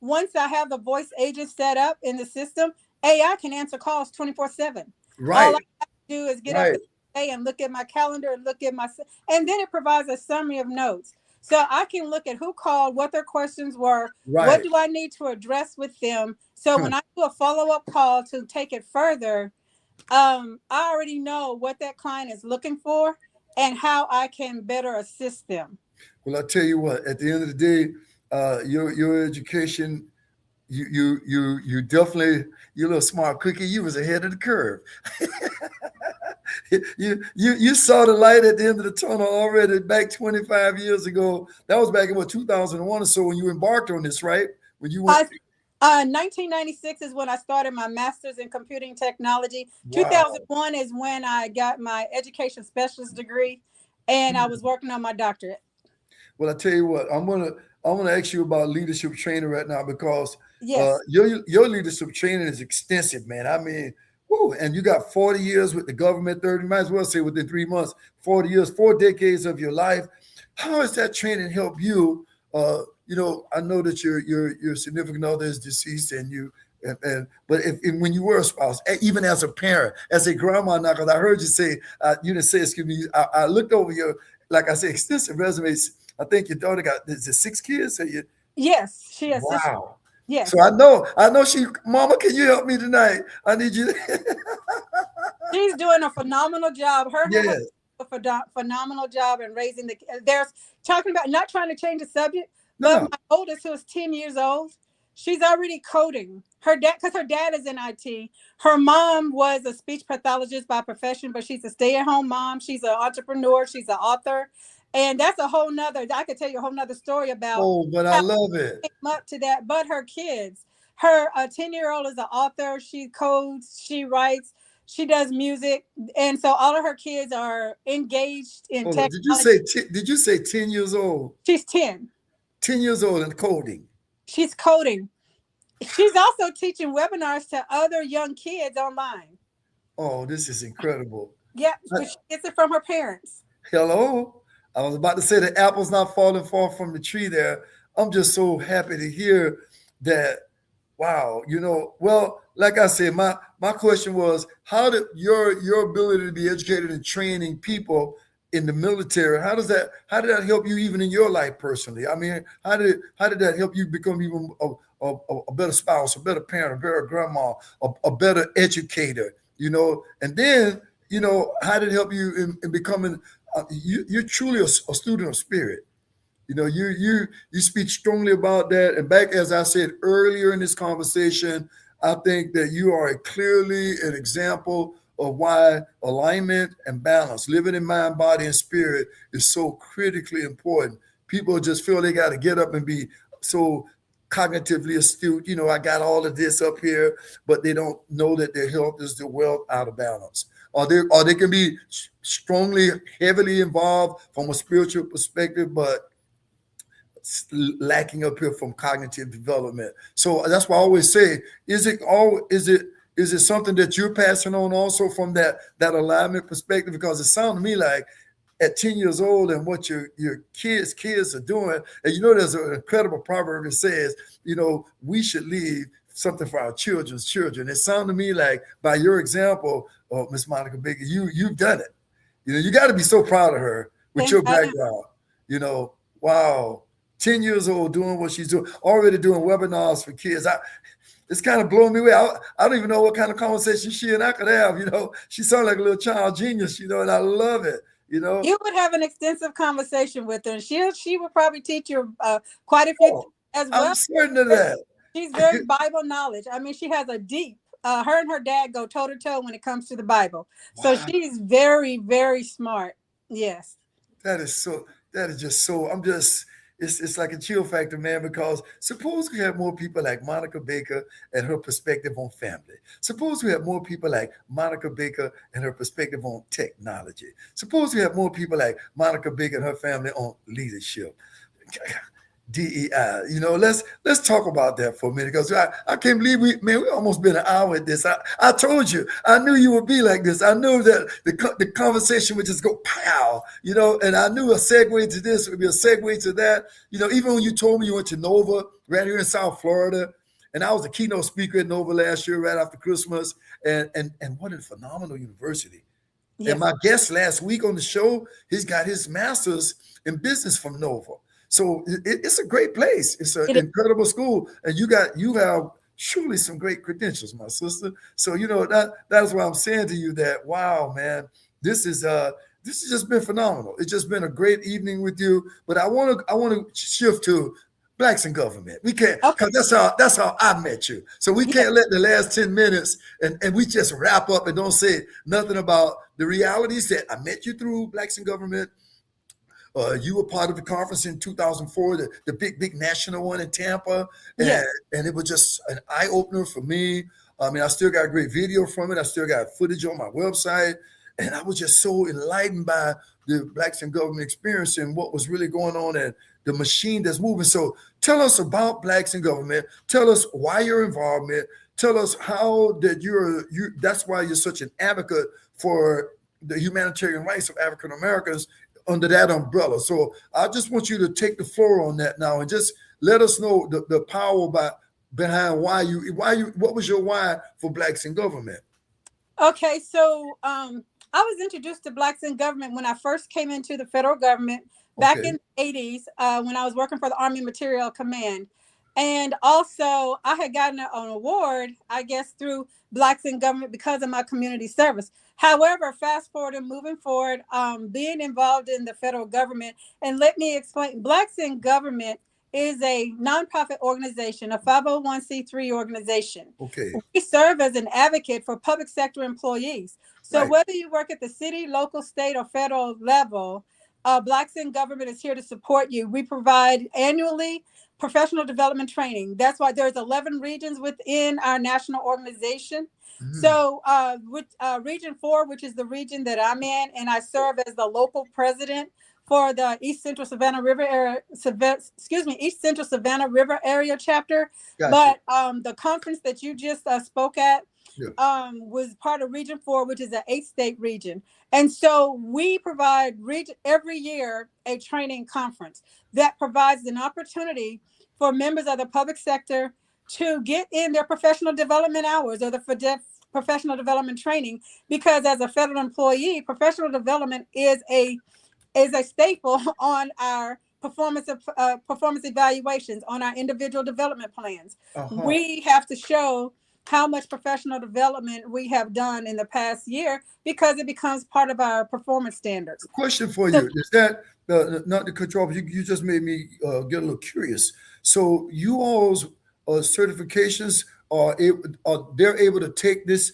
once I have the voice agent set up in the system, AI can answer calls 24/7. All right, I have to do is get up right, the day and look at my calendar and look at and then it provides a summary of notes. So I can look at who called, what their questions were, what right. do I need to address with them. So when I do a follow-up call to take it further, I already know what that client is looking for and how I can better assist them. Well, I tell you what. At the end of the day, your education, you definitely, you're a little smart cookie. You was ahead of the curve. You saw the light at the end of the tunnel already back 25 years ago. That was back in what, 2001 or so, when you embarked on this, right? When you went. 1996 is when I started my master's in computing technology. Wow. 2001 is when I got my education specialist degree, and I was working on my doctorate. Well, I tell you what, I'm gonna ask you about leadership training right now, because Yes, your leadership training is extensive, man. I mean, whoo, and you got 40 years with the government, 30, might as well say within 3 months, 40 years, 4 decades of your life. How has that training helped you? I know that your significant other is deceased, and but when you were a spouse, even as a parent, as a grandma now, because I heard you say, you didn't say, excuse me, I looked over your, like I said, extensive resumes. I think your daughter got, is it 6 kids? So yes, she has. wow. So Yes, I know Mama, can you help me tonight? I need you. she's doing a phenomenal job. Her and her husband Yes. do a phenomenal job in raising the. There's talking about, not trying to change the subject, No, but no. my oldest, who is 10 years old, she's already coding. Her dad, because her dad is in IT. Her mom was a speech pathologist by profession, but she's a stay-at-home mom. She's an entrepreneur. She's an author, and that's a whole nother. I could tell you a whole nother story about Oh, but I how love it. she came up to that. But her kids, her 10-year-old is an author. She codes. She writes. She does music, and so all of her kids are engaged in Hold on. technology. Did you say 10 years old? She's 10. 10 years old and coding. She's coding. She's also teaching webinars to other young kids online. Oh, this is incredible. Yeah, I- but she gets it from her parents. Hello. I was about to say the apple's not falling far from the tree there. I'm just so happy to hear that. Wow. Well, like I said, my question was, how did your ability to be educated and training people in the military, how did that help you even in your life personally? I mean, how did that help you become even a better spouse, a better parent, a better grandma, a better educator, and then, how did it help you in becoming, you're truly a student of spirit. You speak strongly about that. And back, as I said earlier in this conversation, I think that you are clearly an example of why alignment and balance, living in mind, body, and spirit, is so critically important. People just feel they got to get up and be so cognitively astute. I got all of this up here, but they don't know that their health is the wealth out of balance. Or they can be strongly, heavily involved from a spiritual perspective, but lacking up here from cognitive development. So that's why I always say, is it something that you're passing on also from that alignment perspective? Because it sounds to me like at 10 years old, and what your kids are doing, and there's an incredible proverb that says, we should leave something for our children's children. It sounds to me like, by your example, Miss Monica Baker, you've done it. You got to be so proud of her with your I am. background. Wow. 10 years old, doing what she's doing, already doing webinars for kids. It's kind of blowing me away. I don't even know what kind of conversation she and I could have. She sounds like a little child genius, and I love it. You know. You would have an extensive conversation with her, and she would probably teach you quite a few things Oh, as I'm well. certain of that. She's very Bible knowledge. I mean, she has a deep. Her and her dad go toe to toe when it comes to the Bible. So Wow. she's very, very smart. Yes. That is so. That is just so. I'm just. It's like a chill factor, man. Because suppose we have more people like Monica Baker and her perspective on family. Suppose we have more people like Monica Baker and her perspective on technology. Suppose we have more people like Monica Baker and her family on leadership. DEI. Let's talk about that for a minute because I can't believe we almost been an hour at this. I told you I knew you would be like this. I knew that the conversation would just go pow, and I knew a segue to this would be a segue to that. Even when you told me you went to Nova right here in South Florida, and I was the keynote speaker at Nova last year right after Christmas, and what a phenomenal university. And Yes. my guest last week on the show, he's got his master's in business from Nova. So it's a great place. It's an It is. incredible school, and you have surely some great credentials, my sister. So that's why I'm saying to you that wow, man, this has just been phenomenal. It's just been a great evening with you. But I want to shift to blacks in government. We can't Okay. because that's how I met you. So we Yes. can't let the last 10 minutes and we just wrap up and don't say nothing about the realities that I met you through blacks in government. You were part of the conference in 2004, the big national one in Tampa, Yes. and it was just an eye opener for me. I mean, I still got great video from it. I still got footage on my website, and I was just so enlightened by the blacks in government experience and what was really going on and the machine that's moving. So, tell us about blacks in government. Tell us why your involvement. Tell us how that you. That's why you're such an advocate for the humanitarian rights of African Americans under that umbrella. So I just want you to take the floor on that now and just let us know the power behind what was your why for blacks in government? Okay, so I was introduced to blacks in government when I first came into the federal government back Okay. in the 80s when I was working for the Army Materiel Command. And also, I had gotten an award, I guess, through blacks in government because of my community service. However, fast forward and moving forward, being involved in the federal government, and let me explain, blacks in government is a nonprofit organization, a 501c3 organization. Okay. We serve as an advocate for public sector employees. So Right. whether you work at the city, local, state, or federal level, Blacks in Government is here to support you. We provide annually professional development training. That's why there's 11 regions within our national organization. Mhm. So with Region 4, which is the region that I'm in, and I serve as the local president for the East Central Savannah River area, East Central Savannah River area chapter. Gotcha. But the conference that you just spoke at Yeah. was part of Region 4, which is an 8-state region. And so we provide every year a training conference that provides an opportunity for members of the public sector to get in their professional development hours or the professional development training, because as a federal employee, professional development is a staple on our performance evaluations, on our individual development plans. Uh-huh. We have to show how much professional development we have done in the past year because it becomes part of our performance standards. Question for So you is that not to control, but you just made me get a little curious. So you all's certifications are they're able to take these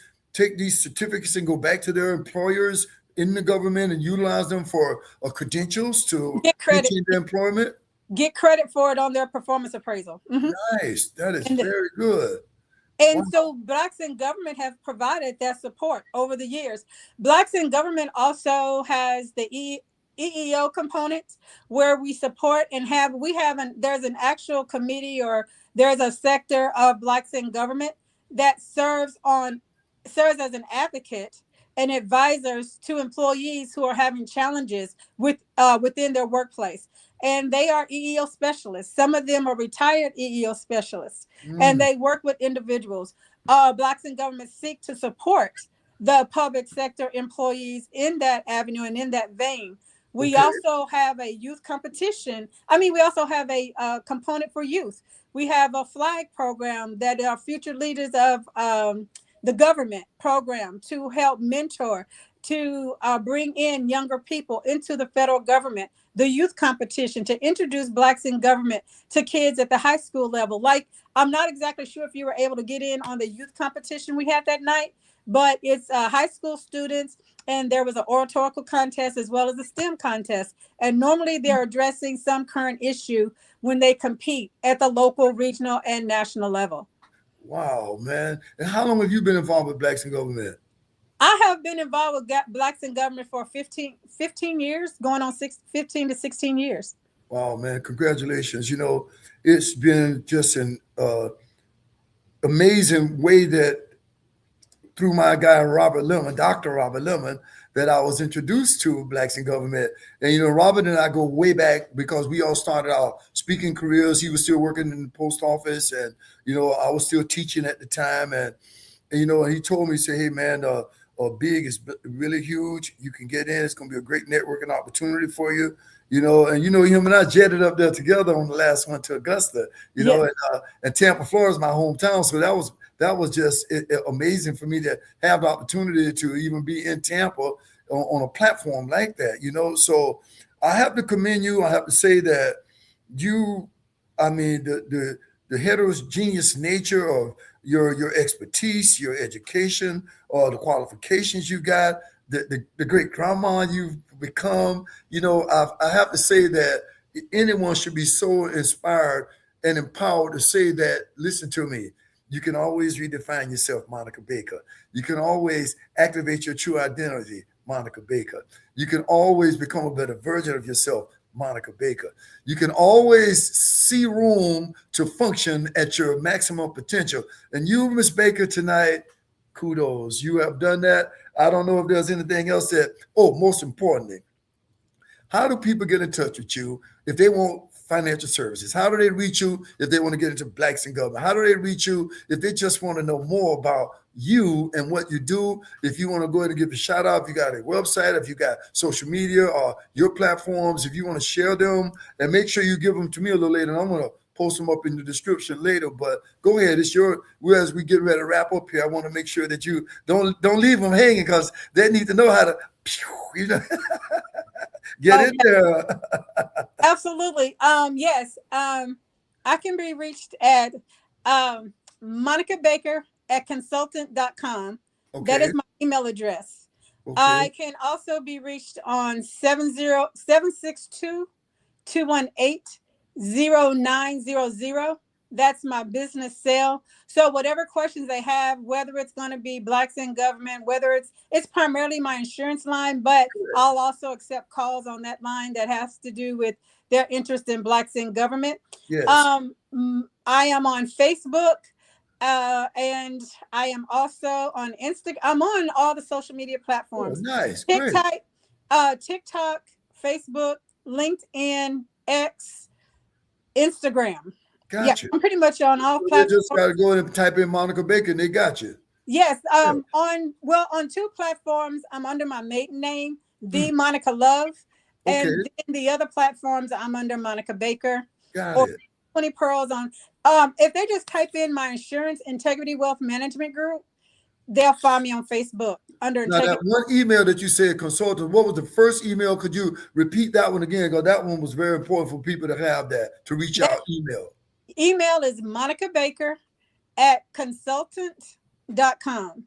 certificates and go back to their employers in the government and utilize them for credentials to get credit, future their employment. get credit for it on their performance appraisal. Nice, that is And very good. Wow. And so Blacks in Government have provided that support over the years. Blacks in Government also has the EEO component where we support and there's an actual committee or there's a sector of Blacks in Government that serves as an advocate and advisors to employees who are having challenges within their workplace. And they are EEO specialists. Some of them are retired EEO specialists, and Mm, they work with individuals. Blacks in Government seek to support the public sector employees in that avenue and in that vein. We okay. also have a youth competition. I mean, we also have a component for youth. We have a flag program that are future leaders of the government program to help mentor, to bring in younger people into the federal government, the youth competition, to introduce Blacks in government to kids at the high school level. Like, I'm not exactly sure if you were able to get in on the youth competition we had that night, but it's high school students, and there was an oratorical contest as well as a STEM contest. And normally they're addressing some current issue when they compete at the local, regional, and national level. Wow, man. And how long have you been involved with Blacks in Government? I have been involved with Blacks in government for 15 years, going on 15 to 16 years. Wow, man. Congratulations. It's been just an amazing way that through my guy, Robert Lemon, Dr. Robert Lemon, that I was introduced to Blacks in Government. And, Robert and I go way back because we all started our speaking careers. He was still working in the post office, and, I was still teaching at the time. And he told me, say, hey, man, big is really huge. You can get in. It's going to be a great networking opportunity for you. Him and I jetted up there together on the last one to Augusta, and Tampa, Florida is my hometown. So that was just amazing for me to have the opportunity to even be in Tampa on a platform like that, So I have to commend you. I have to say that the heterogeneous nature of your expertise, your education, or the qualifications you got, the great grandma you've become, I have to say that anyone should be so inspired and empowered to say that, listen to me, you can always redefine yourself, Monica Baker. You can always activate your true identity, Monica Baker. You can always become a better version of yourself, Monica Baker. You can always see room to function at your maximum potential. And you, Miss Baker, tonight, kudos. You have done that. I don't know if there's anything else most importantly, how do people get in touch with you if they want financial services? How do they reach you if they want to get into Blacks in Government? How do they reach you if they just want to know more about you and what you do? If you want to go ahead and give a shout out, if you got a website, if you got social media or your platforms, if you want to share them, and make sure you give them to me a little later. And I'm going to post them up in the description later, but go ahead. It's as we get ready to wrap up here, I want to make sure that you don't leave them hanging, because they need to know how to, get in there. Absolutely. Yes. I can be reached at Monica Baker at consultant.com. Okay. That is my email address. Okay. I can also be reached on 762-218-0900. That's my business cell. So whatever questions they have, whether it's going to be Blacks in Government, whether it's primarily my insurance line, but I'll also accept calls on that line that has to do with their interest in Blacks in Government. Yes. I am on Facebook, and I am also on Instagram. I'm on all the social media platforms. Oh, nice. TikTok, Facebook, LinkedIn, X, Instagram. Gotcha. Yeah, I'm pretty much on all platforms. You just got to go in and type in Monica Baker and they got you. Yes. On two platforms, I'm under my maiden name, The Monica Love. Okay. And then the other platforms, I'm under Monica Baker. Got it. 20 Pearls on. If they just type in my Insurance Integrity Wealth Management Group, they'll find me on Facebook under Now, that one email that you said, consultant, what was the first email? Could you repeat that one again? Because that one was very important for people to have that, to reach out. Email is Monica Baker at consultant.com.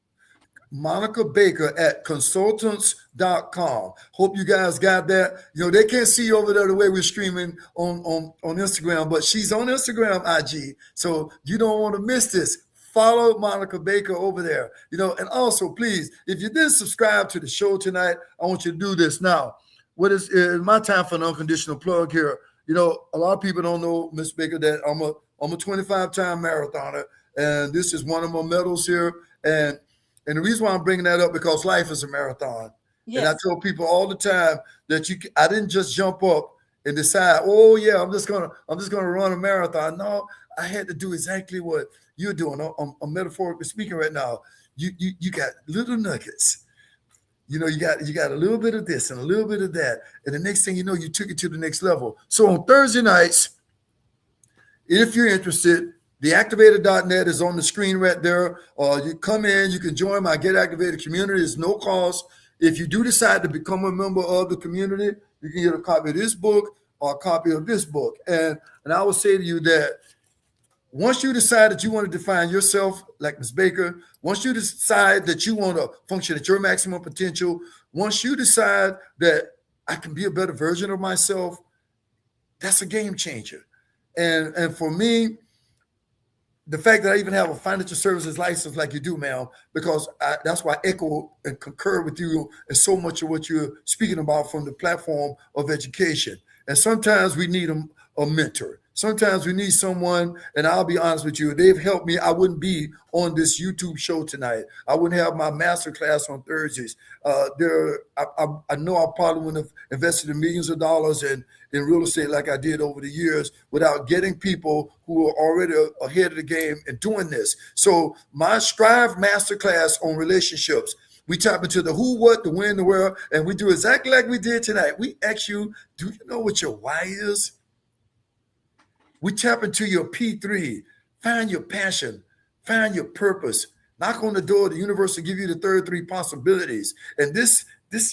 Monica Baker at consultants.com. Hope you guys got that. They can't see you over there the way we're streaming on Instagram, but she's on Instagram, IG. So you don't want to miss this. Follow Monica Baker over there. And also, please, if you didn't subscribe to the show tonight, I want you to do this now. What is my time for an unconditional plug here? A lot of people don't know, Miss Baker, that I'm a 25-time marathoner, and this is one of my medals here. And the reason why I'm bringing that up, because life is a marathon. Yes. And I tell people all the time that I didn't just jump up and decide, oh yeah, I'm just gonna run a marathon. No, I had to do exactly what you're doing. I'm metaphorically speaking right now. You got little nuggets. You got a little bit of this and a little bit of that. And the next thing you know, you took it to the next level. So on Thursday nights, if you're interested, theactivator.net is on the screen right there. You come in, you can join my Get Activated community. It's no cost. If you do decide to become a member of the community, you can get a copy of this book or a copy of this book. And I will say to you that once you decide that you want to define yourself like Ms. Baker, once you decide that you want to function at your maximum potential, once you decide that I can be a better version of myself, that's a game changer. And for me, the fact that I even have a financial services license like you do, ma'am, because that's why I echo and concur with you in so much of what you're speaking about from the platform of education. And sometimes we need a mentor. Sometimes we need someone, and I'll be honest with you, they've helped me. I wouldn't be on this YouTube show tonight. I wouldn't have my master class on Thursdays. I know I probably wouldn't have invested in millions of dollars in real estate like I did over the years without getting people who are already ahead of the game and doing this. So my Strive Masterclass on relationships, we tap into the who, what, the when, the where, and we do exactly like we did tonight. We ask you, do you know what your why is? We tap into your P3, find your passion, find your purpose, knock on the door. The universe will give you the third three possibilities. And this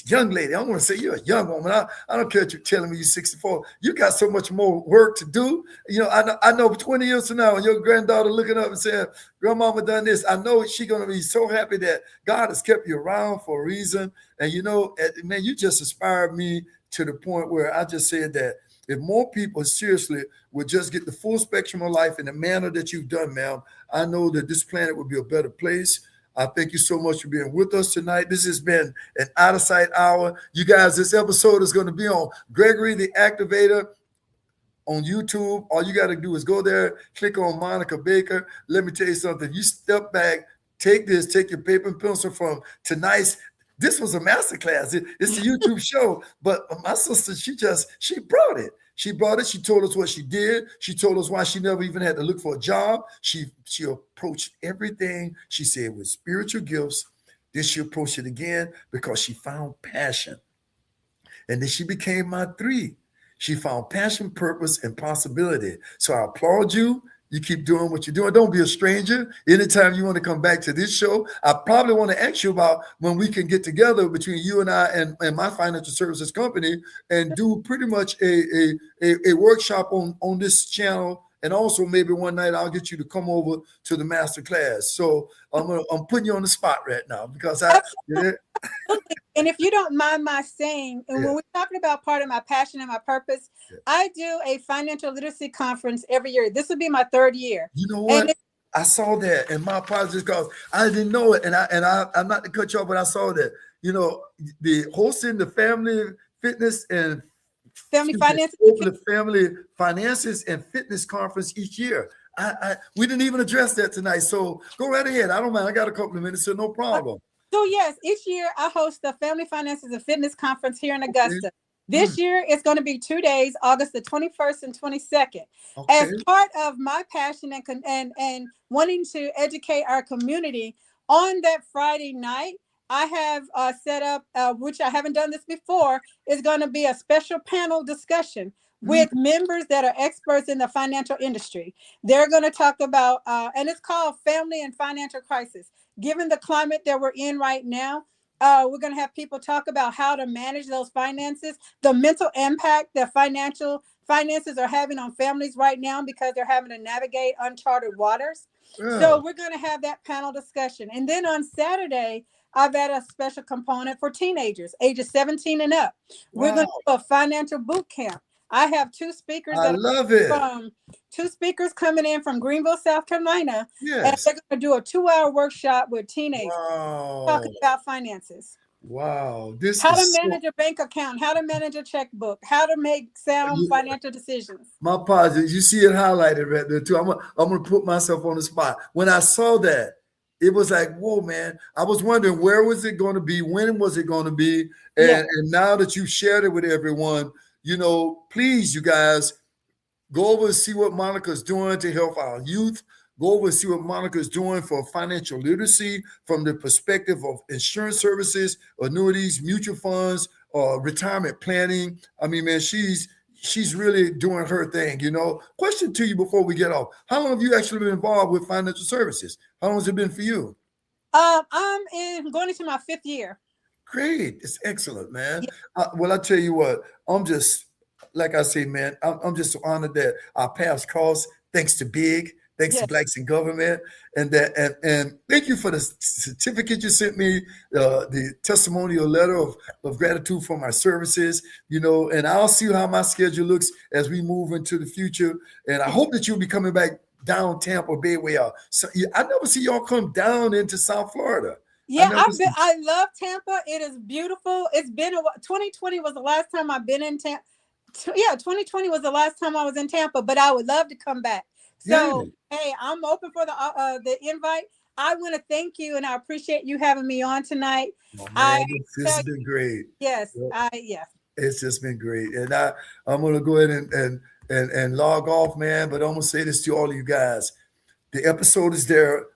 young lady, I want to say you're a young woman. I don't care if you're telling me you're 64. You got so much more work to do. You know, I know 20 years from now, when your granddaughter looking up and saying, Grandmama done this, I know she's going to be so happy that God has kept you around for a reason. And, you know, man, you just inspired me to the point where I just said that if more people seriously would just get the full spectrum of life in the manner that you've done, ma'am, I know that this planet would be a better place. I thank you so much for being with us tonight. This has been an Out of Sight Hour. You guys, this episode is going to be on Gregory the Activator on YouTube. All you got to do is go there, click on Monica Baker. Let me tell you something. You step back, take your paper and pencil from tonight's. This was a masterclass. It's a YouTube show, but my sister, she brought it. She brought it. She told us what she did. She told us why she never even had to look for a job. She approached everything, she said, with spiritual gifts. Then she approached it again because she found passion. And then she became my 3. She found passion, purpose, and possibility. So I applaud you. You keep doing what you're doing. Don't be a stranger. Anytime you want to come back to this show, I probably want to ask you about when we can get together between you and I and my financial services company and do pretty much a workshop on this channel. And also maybe one night I'll get you to come over to the master class. So I'm putting you on the spot right now because And if you don't mind my saying, and when we're talking about part of my passion and my purpose, I do a financial literacy conference every year. This will be my 3rd year. You know what? I saw that, and my apologies because I didn't know it, and I'm not to cut you off, but I saw that. You know, the hosting the family fitness and family finances, the family finances and fitness conference each year. We didn't even address that tonight, so go right ahead. I don't mind. I got a couple of minutes, so no problem. So yes, each year I host the Family Finances and Fitness Conference here in Augusta. This year it's going to be 2 days, August the 21st and 22nd. As part of my passion and wanting to educate our community, on that Friday night, I have set up, which I haven't done this before, is going to be a special panel discussion with members that are experts in the financial industry. They're going to talk about, and it's called Family and Financial Crisis. Given the climate that we're in right now, we're going to have people talk about how to manage those finances, the mental impact that finances are having on families right now because they're having to navigate uncharted waters. So we're going to have that panel discussion. And then on Saturday, I've added a special component for teenagers, ages 17 and up. We're going to do a financial boot camp. I have 2 speakers. I love it. 2 speakers coming in from Greenville, South Carolina. Yes. And they're going to do a 2-hour workshop with teenagers talking about finances. Wow. How to manage a bank account, how to manage a checkbook, how to make sound financial decisions. My apologies. You see it highlighted right there too. I'm going to put myself on the spot. When I saw that, it was like, whoa, man. I was wondering, where was it going to be? When was it going to be? And now that you've shared it with everyone, you know, please, you guys, go over and see what Monica's doing to help our youth. Go over and see what Monica's doing for financial literacy from the perspective of insurance services, annuities, mutual funds, retirement planning. I mean, man, she's really doing her thing, you know. Question to you before we get off. How long have you actually been involved with financial services? How long has it been for you? I'm going into my 5th year. Great. It's excellent, man. Yeah, Well, I tell you what, I'm just, like I say, man, I'm just so honored that our paths cross thanks to Big, thanks to yes, Blacks in Government. And thank you for the certificate you sent me, the testimonial letter of gratitude for my services, and I'll see how my schedule looks as we move into the future. And I hope that you'll be coming back down Tampa Bay where so I never see y'all come down into South Florida. I yeah. never see. I love Tampa. It is beautiful. It's been 2020 was the last time I've been in Tampa. Yeah, 2020 was the last time I was in Tampa, but I would love to come back. Yeah. So, hey, I'm open for the invite. I want to thank you, and I appreciate you having me on tonight. Oh I man, this tell has you, been great. yes, Yep. yes. It's just been great. And I'm gonna go ahead and log off, man. But I'm gonna say this to all of you guys. The episode is there,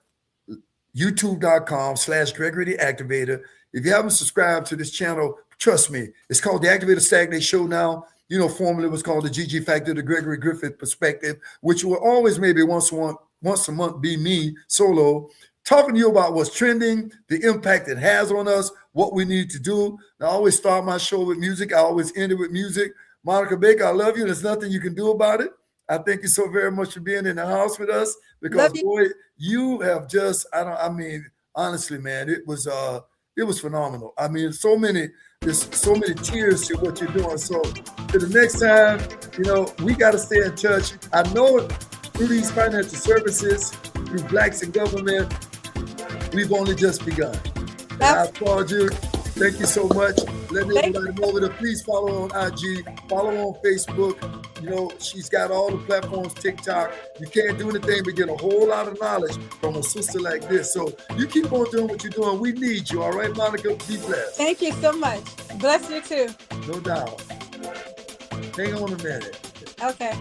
youtube.com/Gregory the Activator. If you haven't subscribed to this channel, trust me, it's called the Activator Stagnate Show now. Formerly it was called the GG Factor, the Gregory Griffith Perspective, which will always maybe once a month be me solo, talking to you about what's trending, the impact it has on us, what we need to do. I always start my show with music. I always end it with music. Monica Baker, I love you. There's nothing you can do about it. I thank you so very much for being in the house with us because, boy, you have just, honestly, man, it was phenomenal. There's so many tears to what you're doing. So to the next time, we got to stay in touch. I know through these financial services, through Blacks in Government, we've only just begun. And I applaud you. Thank you so much. Let everybody know that. Please follow on IG, follow on Facebook. She's got all the platforms, TikTok. You can't do anything but get a whole lot of knowledge from a sister like this. So you keep on doing what you're doing. We need you. All right, Monica? Be blessed. Thank you so much. Bless you too. No doubt. Hang on a minute. Okay.